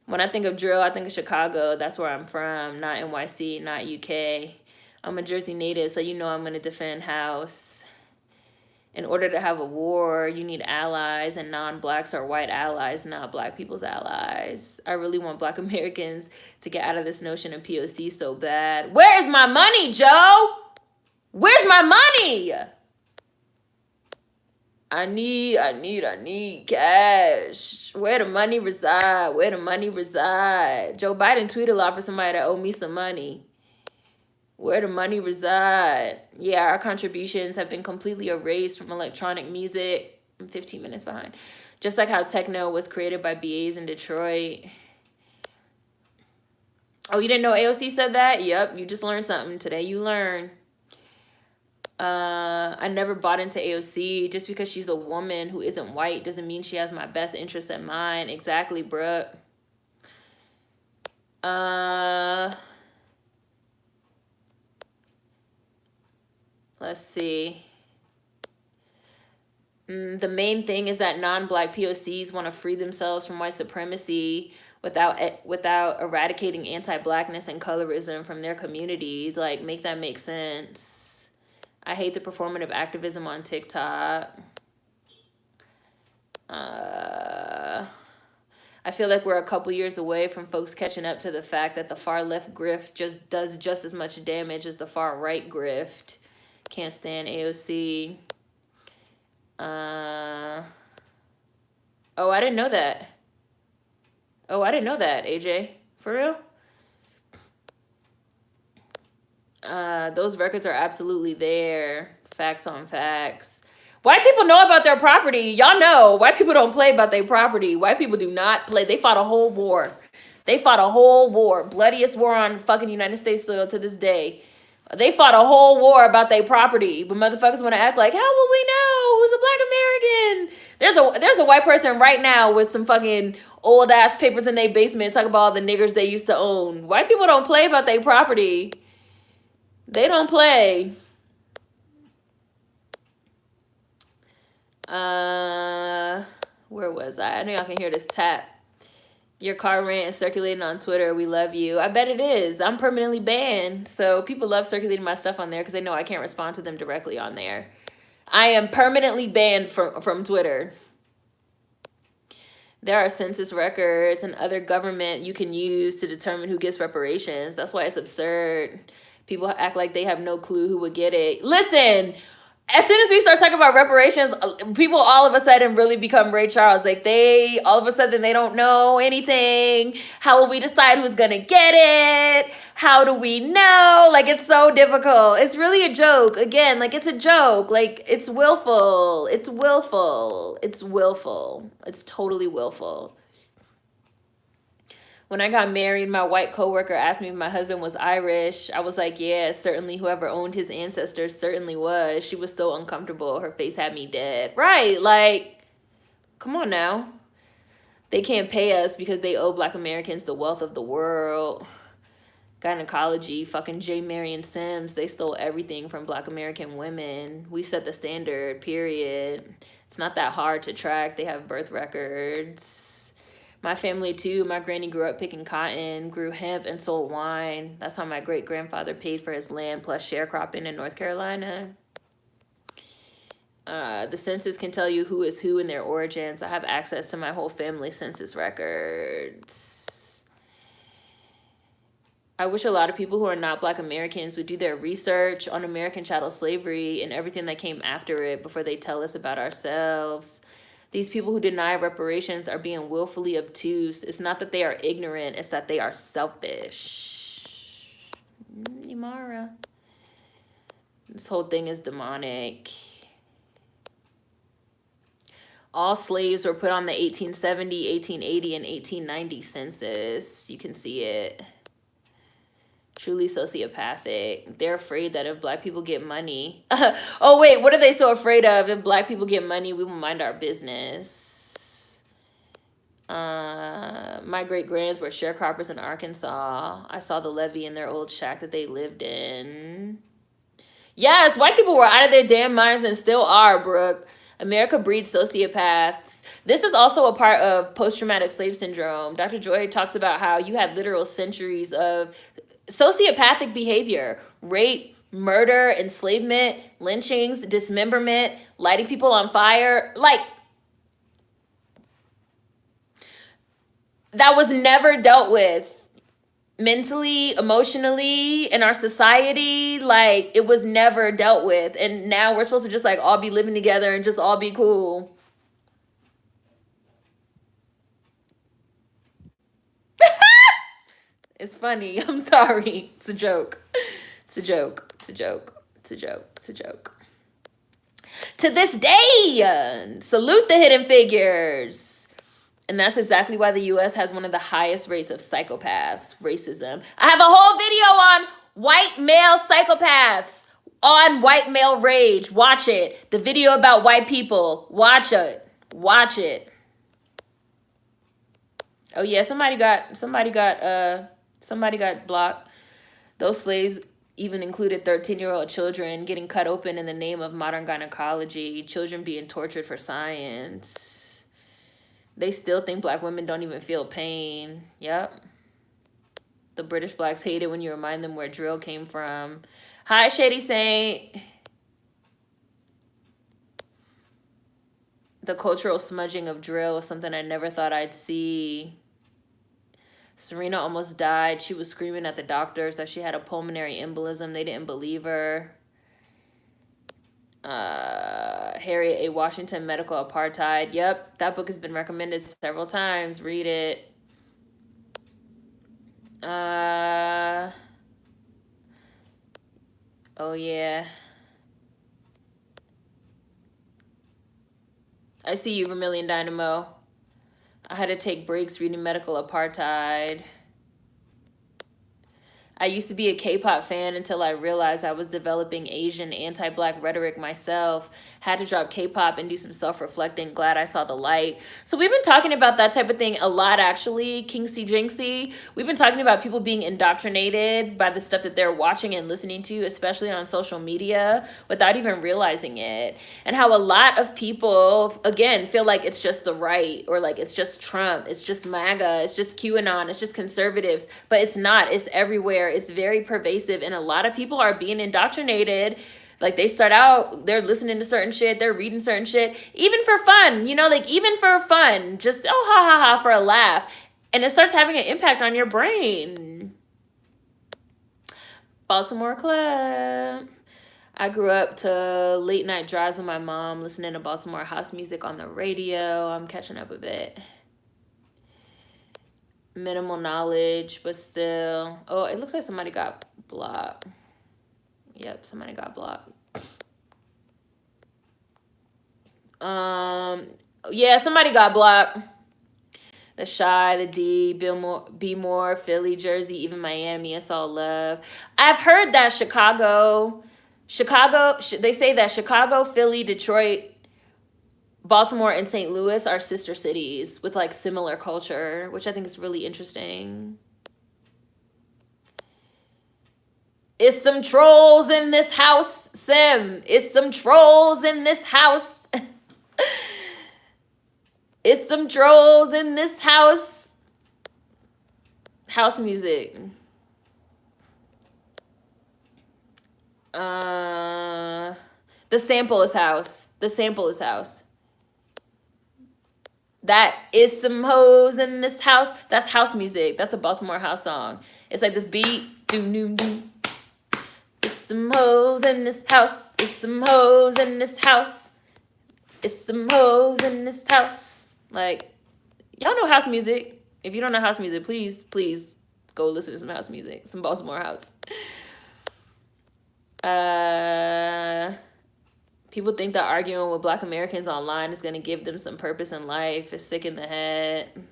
When I think of drill, I think of Chicago. That's where I'm from. Not NYC, not UK. I'm a Jersey native, so you know I'm going to defend house. In order to have a war, you need allies, and non-blacks are white allies, not black people's allies. I really want Black Americans to get out of this notion of POC so bad. Where is my money, Joe? Where's my money? I need cash. Where the money reside? Where the money reside? Joe Biden tweeted a lot for somebody that owe me some money. Where the money reside? Yeah, our contributions have been completely erased from electronic music. I'm 15 minutes behind. Just like how techno was created by BAs in Detroit. Oh, you didn't know AOC said that? Yep, you just learned something. Today you learn. I never bought into AOC. Just because she's a woman who isn't white doesn't mean she has my best interest at mind. Exactly, bruh. Let's see. The main thing is that non-black POCs want to free themselves from white supremacy without eradicating anti-blackness and colorism from their communities. Like, make that make sense. I hate the performative activism on TikTok. I feel like we're a couple years away from folks catching up to the fact that the far left grift just does just as much damage as the far right grift. Can't stand AOC. Oh, I didn't know that. Oh, I didn't know that, AJ. For real? Those records are absolutely there. Facts on facts. White people know about their property. Y'all know. White people don't play about their property. White people do not play. They fought a whole war. They fought a whole war. Bloodiest war on fucking United States soil to this day. They fought a whole war about their property. But motherfuckers want to act like, how will we know who's a Black American? There's a white person right now with some fucking old ass papers in their basement talking about all the niggers they used to own. White people don't play about their property. They don't play. Where was I? I know y'all can hear this tap. Your car rant is circulating on Twitter. We love you. I bet it is. I'm permanently banned. So people love circulating my stuff on there because they know I can't respond to them directly on there. I am permanently banned from Twitter. There are census records and other government you can use to determine who gets reparations. That's why it's absurd. People act like they have no clue who would get it. Listen, as soon as we start talking about reparations, people all of a sudden really become Ray Charles. Like, they all of a sudden they don't know anything. How will we decide who's gonna get it? How do we know? Like, it's so difficult. It's really a joke. Again, like, it's a joke. Like, it's willful. It's willful. It's willful. It's totally willful. When I got married, my white coworker asked me if my husband was Irish. I was like, yeah, certainly whoever owned his ancestors certainly was. She was so uncomfortable. Her face had me dead. Right, like, come on now. They can't pay us because they owe Black Americans the wealth of the world. Gynecology, fucking J. Marion Sims, they stole everything from Black American women. We set the standard, period. It's not that hard to track. They have birth records. My family too, my granny grew up picking cotton, grew hemp, and sold wine. That's how my great-grandfather paid for his land plus sharecropping in North Carolina. The census can tell you who is who and their origins. I have access to my whole family census records. I wish a lot of people who are not Black Americans would do their research on American chattel slavery and everything that came after it before they tell us about ourselves. These people who deny reparations are being willfully obtuse. It's not that they are ignorant, it's that they are selfish. Imara. This whole thing is demonic. All slaves were put on the 1870, 1880, and 1890 census. You can see it. Truly sociopathic. They're afraid that if Black people get money... oh, wait, what are they so afraid of? If Black people get money, we will mind our business. My great-grands were sharecroppers in Arkansas. I saw the levee in their old shack that they lived in. Yes, white people were out of their damn minds and still are, Brooke. America breeds sociopaths. This is also a part of post-traumatic slave syndrome. Dr. Joy talks about how you had literal centuries of sociopathic behavior, rape, murder, enslavement, lynchings, dismemberment, lighting people on fire. Like, that was never dealt with mentally, emotionally, in our society. Like, it was never dealt with. And now we're supposed to just, like, all be living together and just all be cool. It's funny. I'm sorry. It's a joke. It's a joke. It's a joke. It's a joke. It's a joke. To this day, salute the Hidden Figures. And that's exactly why the U.S. has one of the highest rates of psychopaths, racism. I have a whole video on white male psychopaths, on white male rage. Watch it. The video about white people. Watch it. Watch it. Oh yeah, somebody got blocked. Those slaves even included 13-year-old children getting cut open in the name of modern gynecology, children being tortured for science. They still think Black women don't even feel pain. Yep. The British Blacks hate it when you remind them where drill came from. Hi, Shady Saint. The cultural smudging of drill was something I never thought I'd see. Serena almost died. She was screaming at the doctors that she had a pulmonary embolism. They didn't believe her. Harriet A. Washington, Medical Apartheid. Yep, that book has been recommended several times. Read it. Oh, yeah. I see you, Vermilion Dynamo. I had to take breaks reading Medical Apartheid. I used to be a K-pop fan until I realized I was developing Asian anti-Black rhetoric myself. Had to drop K-pop and do some self-reflecting. Glad I saw the light. So we've been talking about that type of thing a lot, actually. Kingsy Jinxie. We've been talking about people being indoctrinated by the stuff that they're watching and listening to, especially on social media, without even realizing it. And how a lot of people, again, feel like it's just the right, or like it's just Trump, it's just MAGA, it's just QAnon, it's just conservatives. But it's not. It's everywhere. It's very pervasive, and a lot of people are being indoctrinated. Like, they start out, they're listening to certain shit, they're reading certain shit, even for fun, you know, like, even for fun, just, oh, ha, ha, ha, for a laugh. And it starts having an impact on your brain. Baltimore Club. I grew up to late night drives with my mom, listening to Baltimore house music on the radio. I'm catching up a bit. Minimal knowledge, but still. Oh, it looks like somebody got blocked. Yep, somebody got blocked. Yeah, somebody got blocked. The Shy, the D, Be More, Philly, Jersey, even Miami. It's all love. I've heard that Chicago, they say that Chicago, Philly, Detroit, Baltimore, and St. Louis are sister cities with like similar culture, which I think is really interesting. It's some trolls in this house, Sim. It's some trolls in this house. It's some trolls in this house. House music. The sample is house. The sample is house. That is some hoes in this house. That's house music. That's a Baltimore house song. It's like this beat. Doom, doom, doom. It's some hoes in this house. It's some hoes in this house. It's some hoes in this house. Like, y'all know house music. If you don't know house music, please go listen to some house music. Some Baltimore house. People think that arguing with Black Americans online is going to give them some purpose in life. It's sick in the head.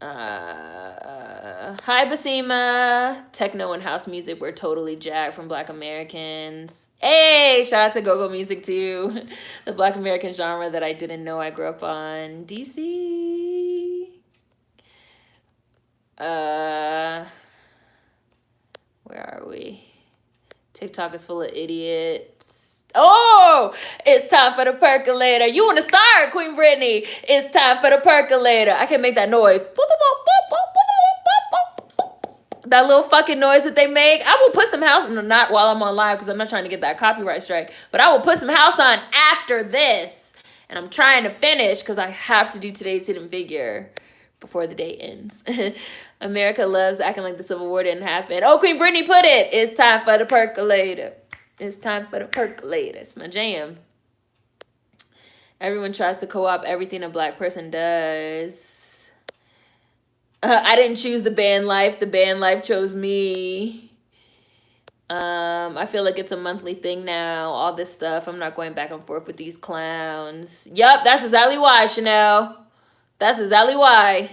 Hi, Basima. Techno and house music were totally jacked from Black Americans. Hey, shout out to go-go music too. The Black American genre that I didn't know I grew up on. DC. Where are we? TikTok is full of idiots. Oh, it's time for the percolator. You want to start, Queen Brittany? It's time for the percolator. I can make that noise. That little fucking noise that they make. I will put some house, no, not while I'm on live because I'm not trying to get that copyright strike, but I will put some house on after this. And I'm trying to finish because I have to do today's hidden figure before the day ends. America loves acting like the Civil War didn't happen. Oh, Queen Brittany put it. It's time for the percolator. It's time for the percolator. It's my jam. Everyone tries to co-opt everything a Black person does. I didn't choose the band life. The band life chose me. I feel like it's a monthly thing now. All this stuff. I'm not going back and forth with these clowns. Yup, that's exactly why, Chanel. That's exactly why.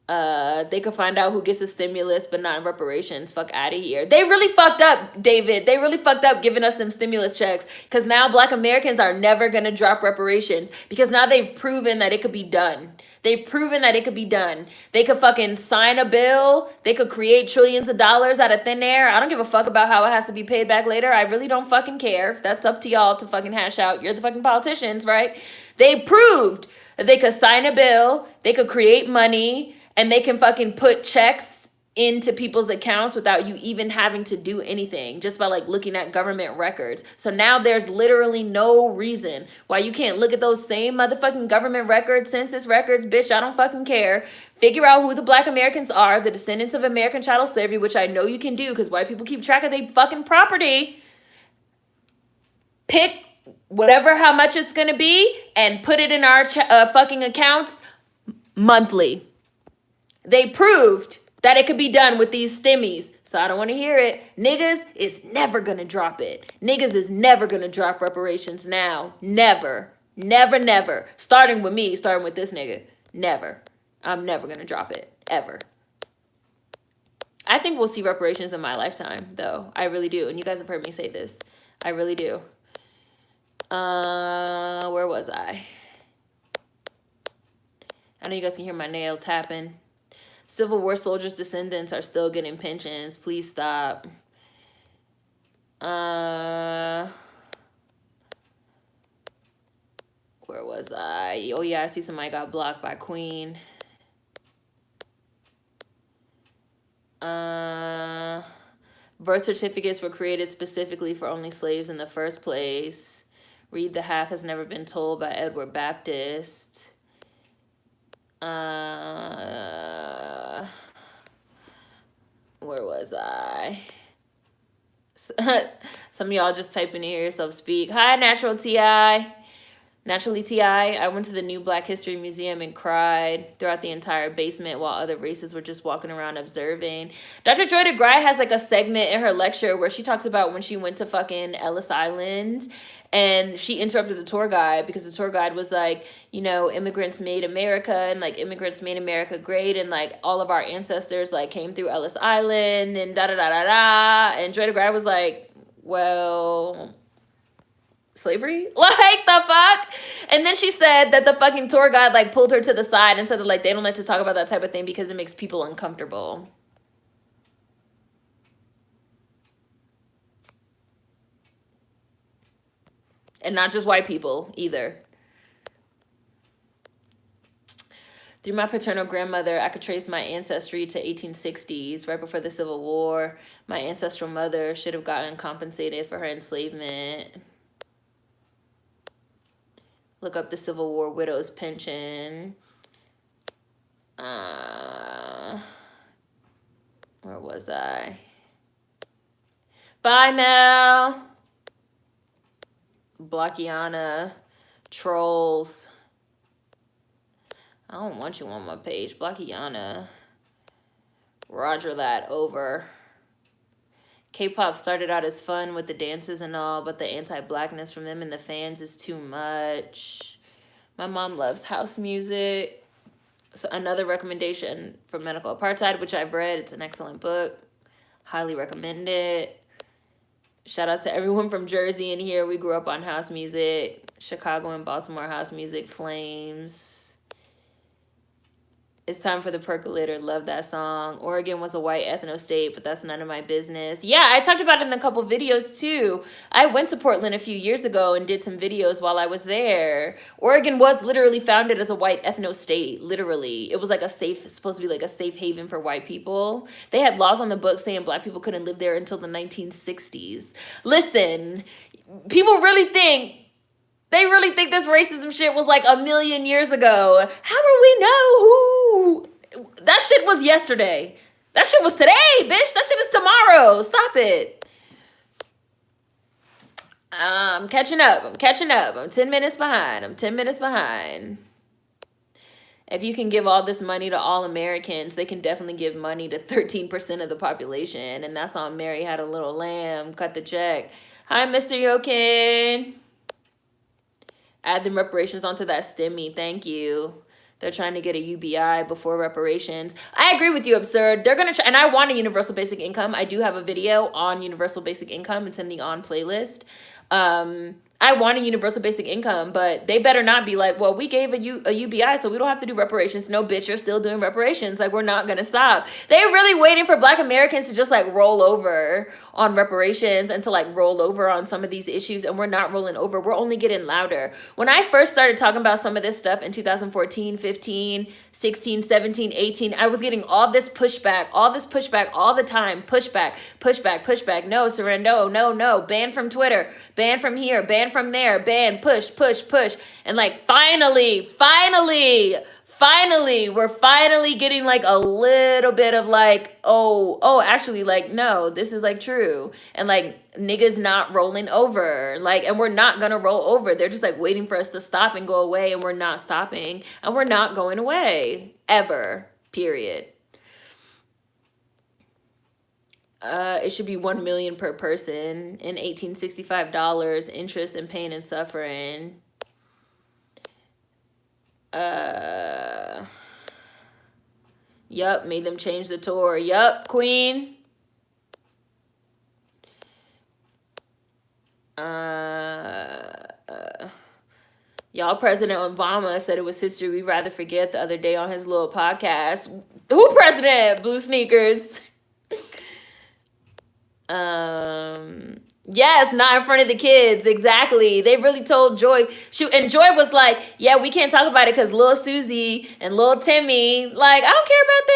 They could find out who gets a stimulus, but not reparations. Fuck out of here. They really fucked up, David. They really fucked up giving us them stimulus checks. Because now Black Americans are never going to drop reparations. Because now they've proven that it could be done. They've proven that it could be done. They could fucking sign a bill. They could create trillions of dollars out of thin air. I don't give a fuck about how it has to be paid back later. I really don't fucking care. That's up to y'all to fucking hash out. You're the fucking politicians, right? They proved that they could sign a bill. They could create money. And they can fucking put checks into people's accounts without you even having to do anything, just by like looking at government records. So now there's literally no reason why you can't look at those same motherfucking government records, census records, bitch, I don't fucking care. Figure out who the Black Americans are, the descendants of American chattel slavery, which I know you can do because white people keep track of their fucking property. Pick whatever, how much it's gonna be, and put it in our fucking accounts monthly. They proved that it could be done with these stimmies. So I don't want to hear it. Niggas is never going to drop it. Niggas is never going to drop reparations now. Never. Never, never. Starting with me, starting with this nigga. Never. I'm never going to drop it. Ever. I think we'll see reparations in my lifetime, though. I really do. And you guys have heard me say this. I really do. Where was I? I know you guys can hear my nail tapping. Civil War soldiers' descendants are still getting pensions. Please stop. Where was I? Oh, yeah, I see somebody got blocked by Queen. Birth certificates were created specifically for only slaves in the first place. Read the Half Has Never Been Told by Edward Baptist. Where was I? Some of y'all just typing to hear yourself speak. Hi, Natural T.I. Naturally T.I. I went to the new Black History Museum and cried throughout the entire basement while other races were just walking around observing. Dr. Joy DeGruy has like a segment in her lecture where she talks about when she went to fucking Ellis Island and she interrupted the tour guide because the tour guide was like, you know, immigrants made America and like immigrants made America great and like all of our ancestors like came through Ellis Island and da da da da da. And Joy DeGruy was like, well, slavery? Like, the fuck? And then she said that the fucking tour guide like pulled her to the side and said that like they don't like to talk about that type of thing because it makes people uncomfortable. And not just white people either. Through my paternal grandmother, I could trace my ancestry to 1860s, right before the Civil War. My ancestral mother should have gotten compensated for her enslavement. Look up the Civil War widow's pension. Where was I? Bye, Mel. Blockiana. Trolls. I don't want you on my page. Blockiana. Roger that. Over. K-pop started out as fun with the dances and all, but the anti-blackness from them and the fans is too much. My mom loves house music. So another recommendation for Medical Apartheid, which I've read. It's an excellent book. Highly recommend it. Shout out to everyone from Jersey in here. We grew up on house music. Chicago and Baltimore house music. Flames. It's time for the percolator. Love that song. Oregon was a white ethno state, but that's none of my business. Yeah, I talked about it in a couple videos too. I went to Portland a few years ago and did some videos while I was there. Oregon was literally founded as a white ethno state. Literally. It was like supposed to be like a safe haven for white people. They had laws on the books saying black people couldn't live there until the 1960s. Listen, people really think this racism shit was like a million years ago. How do we know who? That shit was yesterday. That shit was today, bitch. That shit is tomorrow. Stop it. I'm catching up. I'm 10 minutes behind. If you can give all this money to all Americans, they can definitely give money to 13% of the population. And that's on Mary Had a Little Lamb. Cut the check. Hi, Mr. Yokin. Add the reparations onto that STEMI. Thank you. They're trying to get a UBI before reparations. I agree with you, Absurd. They're going to try, and I want a universal basic income. I do have a video on universal basic income. It's in the On playlist. I want a universal basic income, but they better not be like, well, we gave a UBI, so we don't have to do reparations. No, bitch, you're still doing reparations. Like, we're not going to stop. They're really waiting for black Americans to just, like, roll over on reparations and to, like, roll over on some of these issues, and we're not rolling over. We're only getting louder. When I first started talking about some of this stuff in 2014, 15, 16, 17, 18, I was getting all this pushback all the time. Pushback. No, Surrendo, no. Ban from Twitter. Ban from here. Ban from there. Ban. Push. And like, finally, we're finally getting like a little bit of like, actually, like, no, this is like true. And like, niggas not rolling over. Like, and we're not gonna roll over. They're just like waiting for us to stop and go away, and we're not stopping, and we're not going away. Ever. Period. It should be $1 million per person in $1,865, interest and pain and suffering. Yup, made them change the tour. Yup, Queen. Y'all, President Obama said it was history we'd rather forget the other day on his little podcast. Who president? Blue Sneakers. Yes, not in front of the kids. Exactly. They really told Joy. And Joy was like, yeah, we can't talk about it because Lil Susie and Lil Timmy, like, I don't care about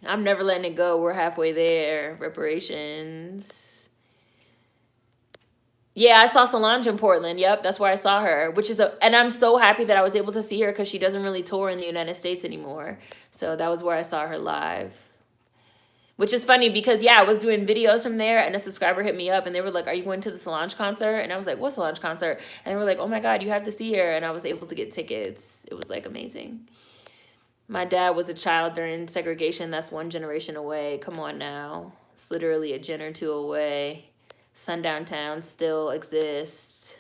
them. I'm never letting it go. We're halfway there. Reparations. Yeah, I saw Solange in Portland. Yep, that's where I saw her, and I'm so happy that I was able to see her because she doesn't really tour in the United States anymore. So that was where I saw her live. Which is funny because, yeah, I was doing videos from there and a subscriber hit me up and they were like, are you going to the Solange concert? And I was like, what Solange concert? And they were like, oh my God, you have to see her. And I was able to get tickets. It was like amazing. My dad was a child during segregation. That's one generation away. Come on now. It's literally a gen or two away. Sundown Town still exists.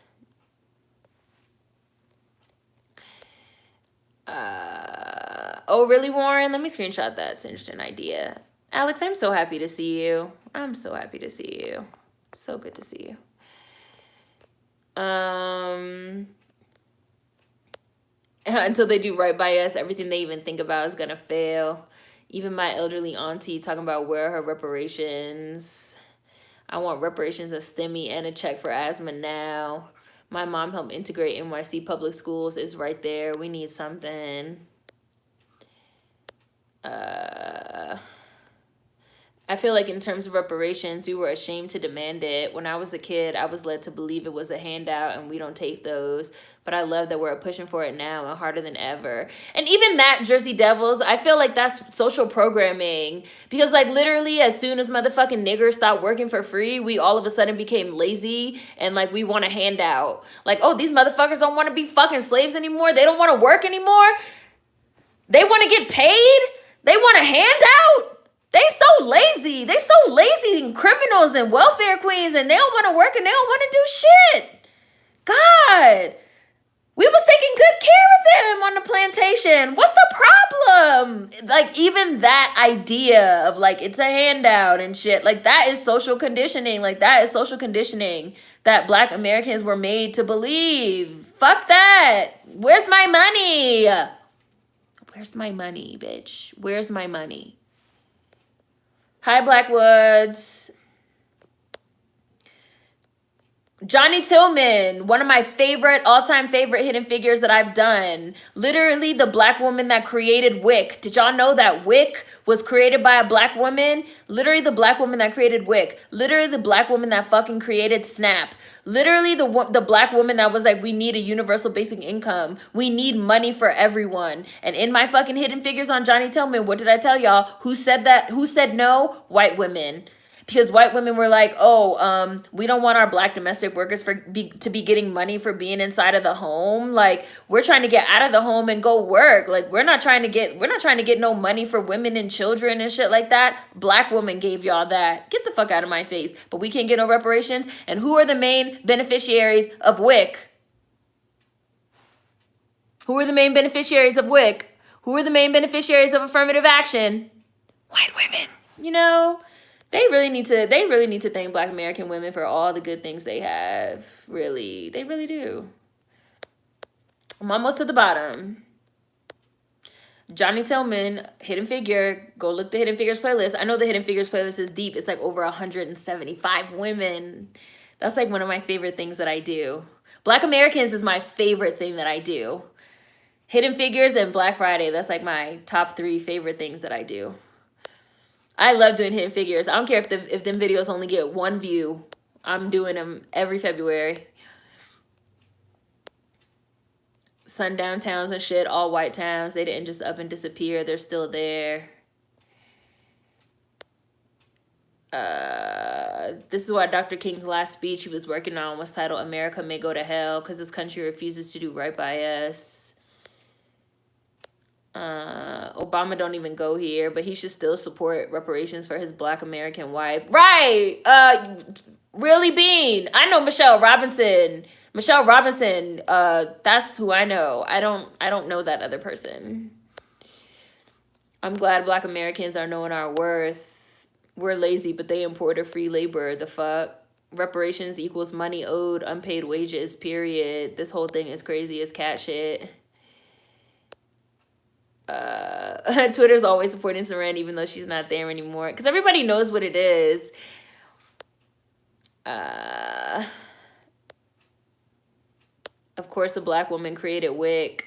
Oh, really, Warren? Let me screenshot that. It's an interesting idea. Alex, I'm so happy to see you. I'm so happy to see you. So good to see you. Until they do right by us, everything they even think about is gonna fail. Even my elderly auntie talking about where are her reparations. I want reparations, a STEMI, and a check for asthma now. My mom helped integrate NYC public schools. Is right there. We need something. I feel like in terms of reparations, we were ashamed to demand it. When I was a kid, I was led to believe it was a handout and we don't take those. But I love that we're pushing for it now and harder than ever. And even that, Jersey Devils, I feel like that's social programming. Because like literally as soon as motherfucking niggers stopped working for free, we all of a sudden became lazy and like we want a handout. Like, oh, these motherfuckers don't want to be fucking slaves anymore. They don't want to work anymore. They want to get paid. They want a handout. They so lazy. They so lazy and criminals and welfare queens and they don't want to work and they don't want to do shit. God. We was taking good care of them on the plantation. What's the problem? Like even that idea of like it's a handout and shit. Like that is social conditioning. Like that is social conditioning that Black Americans were made to believe. Fuck that. Where's my money? Where's my money, bitch? Where's my money? Hi, Blackwoods. Johnny Tillman, one of my favorite, all-time favorite Hidden Figures that I've done. Literally the Black woman that created WIC. Did y'all know that WIC was created by a Black woman? Literally the Black woman that created WIC. Literally the Black woman that fucking created SNAP. Literally the Black woman that was like, we need a universal basic income. We need money for everyone. And in my fucking Hidden Figures on Johnny Tillman, what did I tell y'all? Who said that? Who said no? White women. Because white women were like, oh, we don't want our Black domestic workers to be getting money for being inside of the home. Like, we're trying to get out of the home and go work. Like, we're not trying to get no money for women and children and shit like that. Black woman gave y'all that. Get the fuck out of my face. But we can't get no reparations. And who are the main beneficiaries of WIC? Who are the main beneficiaries of WIC? Who are the main beneficiaries of affirmative action? White women. You know? They really need to thank Black American women for all the good things they have. Really. They really do. I'm almost to the bottom. Johnny Tillman, Hidden Figure. Go look the Hidden Figures playlist. I know the Hidden Figures playlist is deep. It's like over 175 women. That's like one of my favorite things that I do. Black Americans is my favorite thing that I do. Hidden Figures and Black Friday. That's like my top 3 favorite things that I do. I love doing Hidden Figures. I don't care if them videos only get 1 view. I'm doing them every February. Sundown towns and shit, all white towns. They didn't just up and disappear. They're still there. This is why Dr. King's last speech he was working on was titled America May Go to Hell, because this country refuses to do right by us. Obama don't even go here, but he should still support reparations for his Black American wife. Right. Really Bean. I know Michelle Robinson. Michelle Robinson, that's who I know. I don't know that other person. I'm glad Black Americans are knowing our worth. We're lazy, but they import free labor. The fuck? Reparations equals money owed, unpaid wages, period. This whole thing is crazy as cat shit. Twitter's always supporting Seren even though she's not there anymore because everybody knows what it is. Of course a Black woman created WIC.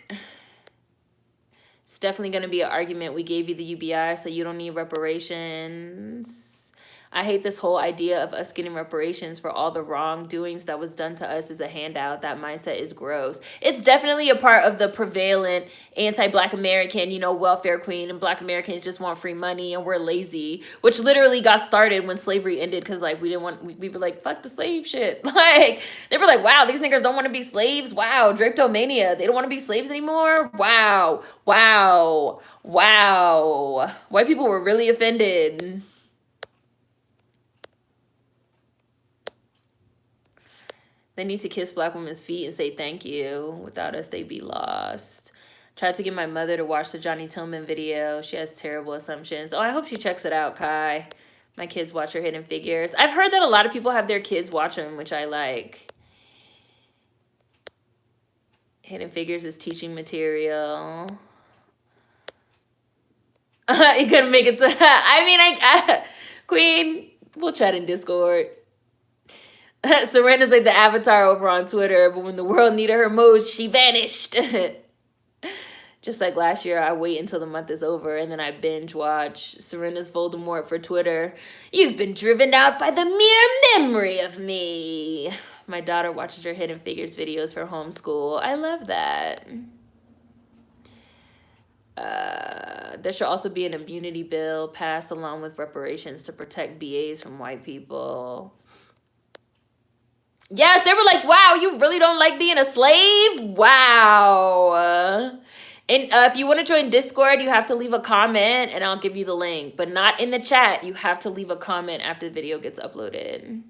It's definitely going to be an argument. We gave you the UBI so you don't need reparations. I hate this whole idea of us getting reparations for all the wrongdoings that was done to us as a handout. That mindset is gross. It's definitely a part of the prevalent anti-Black American, you know, welfare queen, and Black Americans just want free money and we're lazy, which literally got started when slavery ended because, like, we were like, fuck the slave shit. Like, they were like, wow, these niggas don't want to be slaves. Wow, drapetomania. They don't want to be slaves anymore. Wow, wow, wow. White people were really offended. They need to kiss Black women's feet and say thank you. Without us, they'd be lost. Tried to get my mother to watch the Johnny Tillman video. She has terrible assumptions. Oh, I hope she checks it out, Kai. My kids watch her Hidden Figures. I've heard that a lot of people have their kids watch them, which I like. Hidden Figures is teaching material. You couldn't make it to... I mean, Queen, we'll chat in Discord. Serena's like the avatar over on Twitter, but when the world needed her most, she vanished. Just like last year, I wait until the month is over and then I binge watch Serena's Voldemort for Twitter. You've been driven out by the mere memory of me. My daughter watches her Hidden Figures videos for homeschool. I love that. There should also be an immunity bill passed along with reparations to protect BAs from white people. Yes, they were like, wow, you really don't like being a slave? Wow. And if you want to join Discord, you have to leave a comment and I'll give you the link. But not in the chat. You have to leave a comment after the video gets uploaded.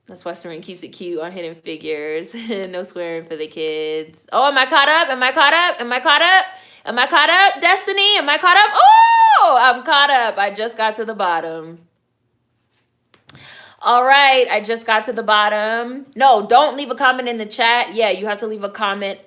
That's why Serene keeps it cute on Hidden Figures. No swearing for the kids. Oh, am I caught up? Am I caught up? Am I caught up? Am I caught up, Destiny? Am I caught up? Oh, I'm caught up. I just got to the bottom. All right, I just got to the bottom. No, don't leave a comment in the chat. Yeah, you have to leave a comment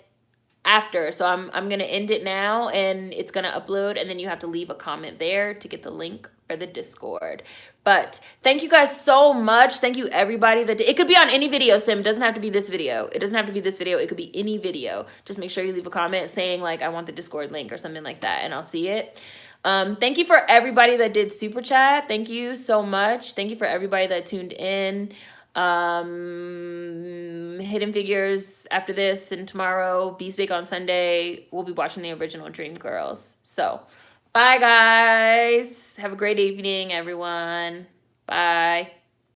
after. So I'm going to end it now and it's going to upload and then you have to leave a comment there to get the link for the Discord. But thank you guys so much. Thank you everybody that it could be on any video, Sim. It doesn't have to be this video. It doesn't have to be this video. It could be any video. Just make sure you leave a comment saying like I want the Discord link or something like that and I'll see it. Thank you for everybody that did super chat. Thank you so much. Thank you for everybody that tuned in. Hidden Figures after this and tomorrow, Beast Bake on Sunday. We'll be watching the original Dream Girls. So bye guys. Have a great evening, everyone. Bye.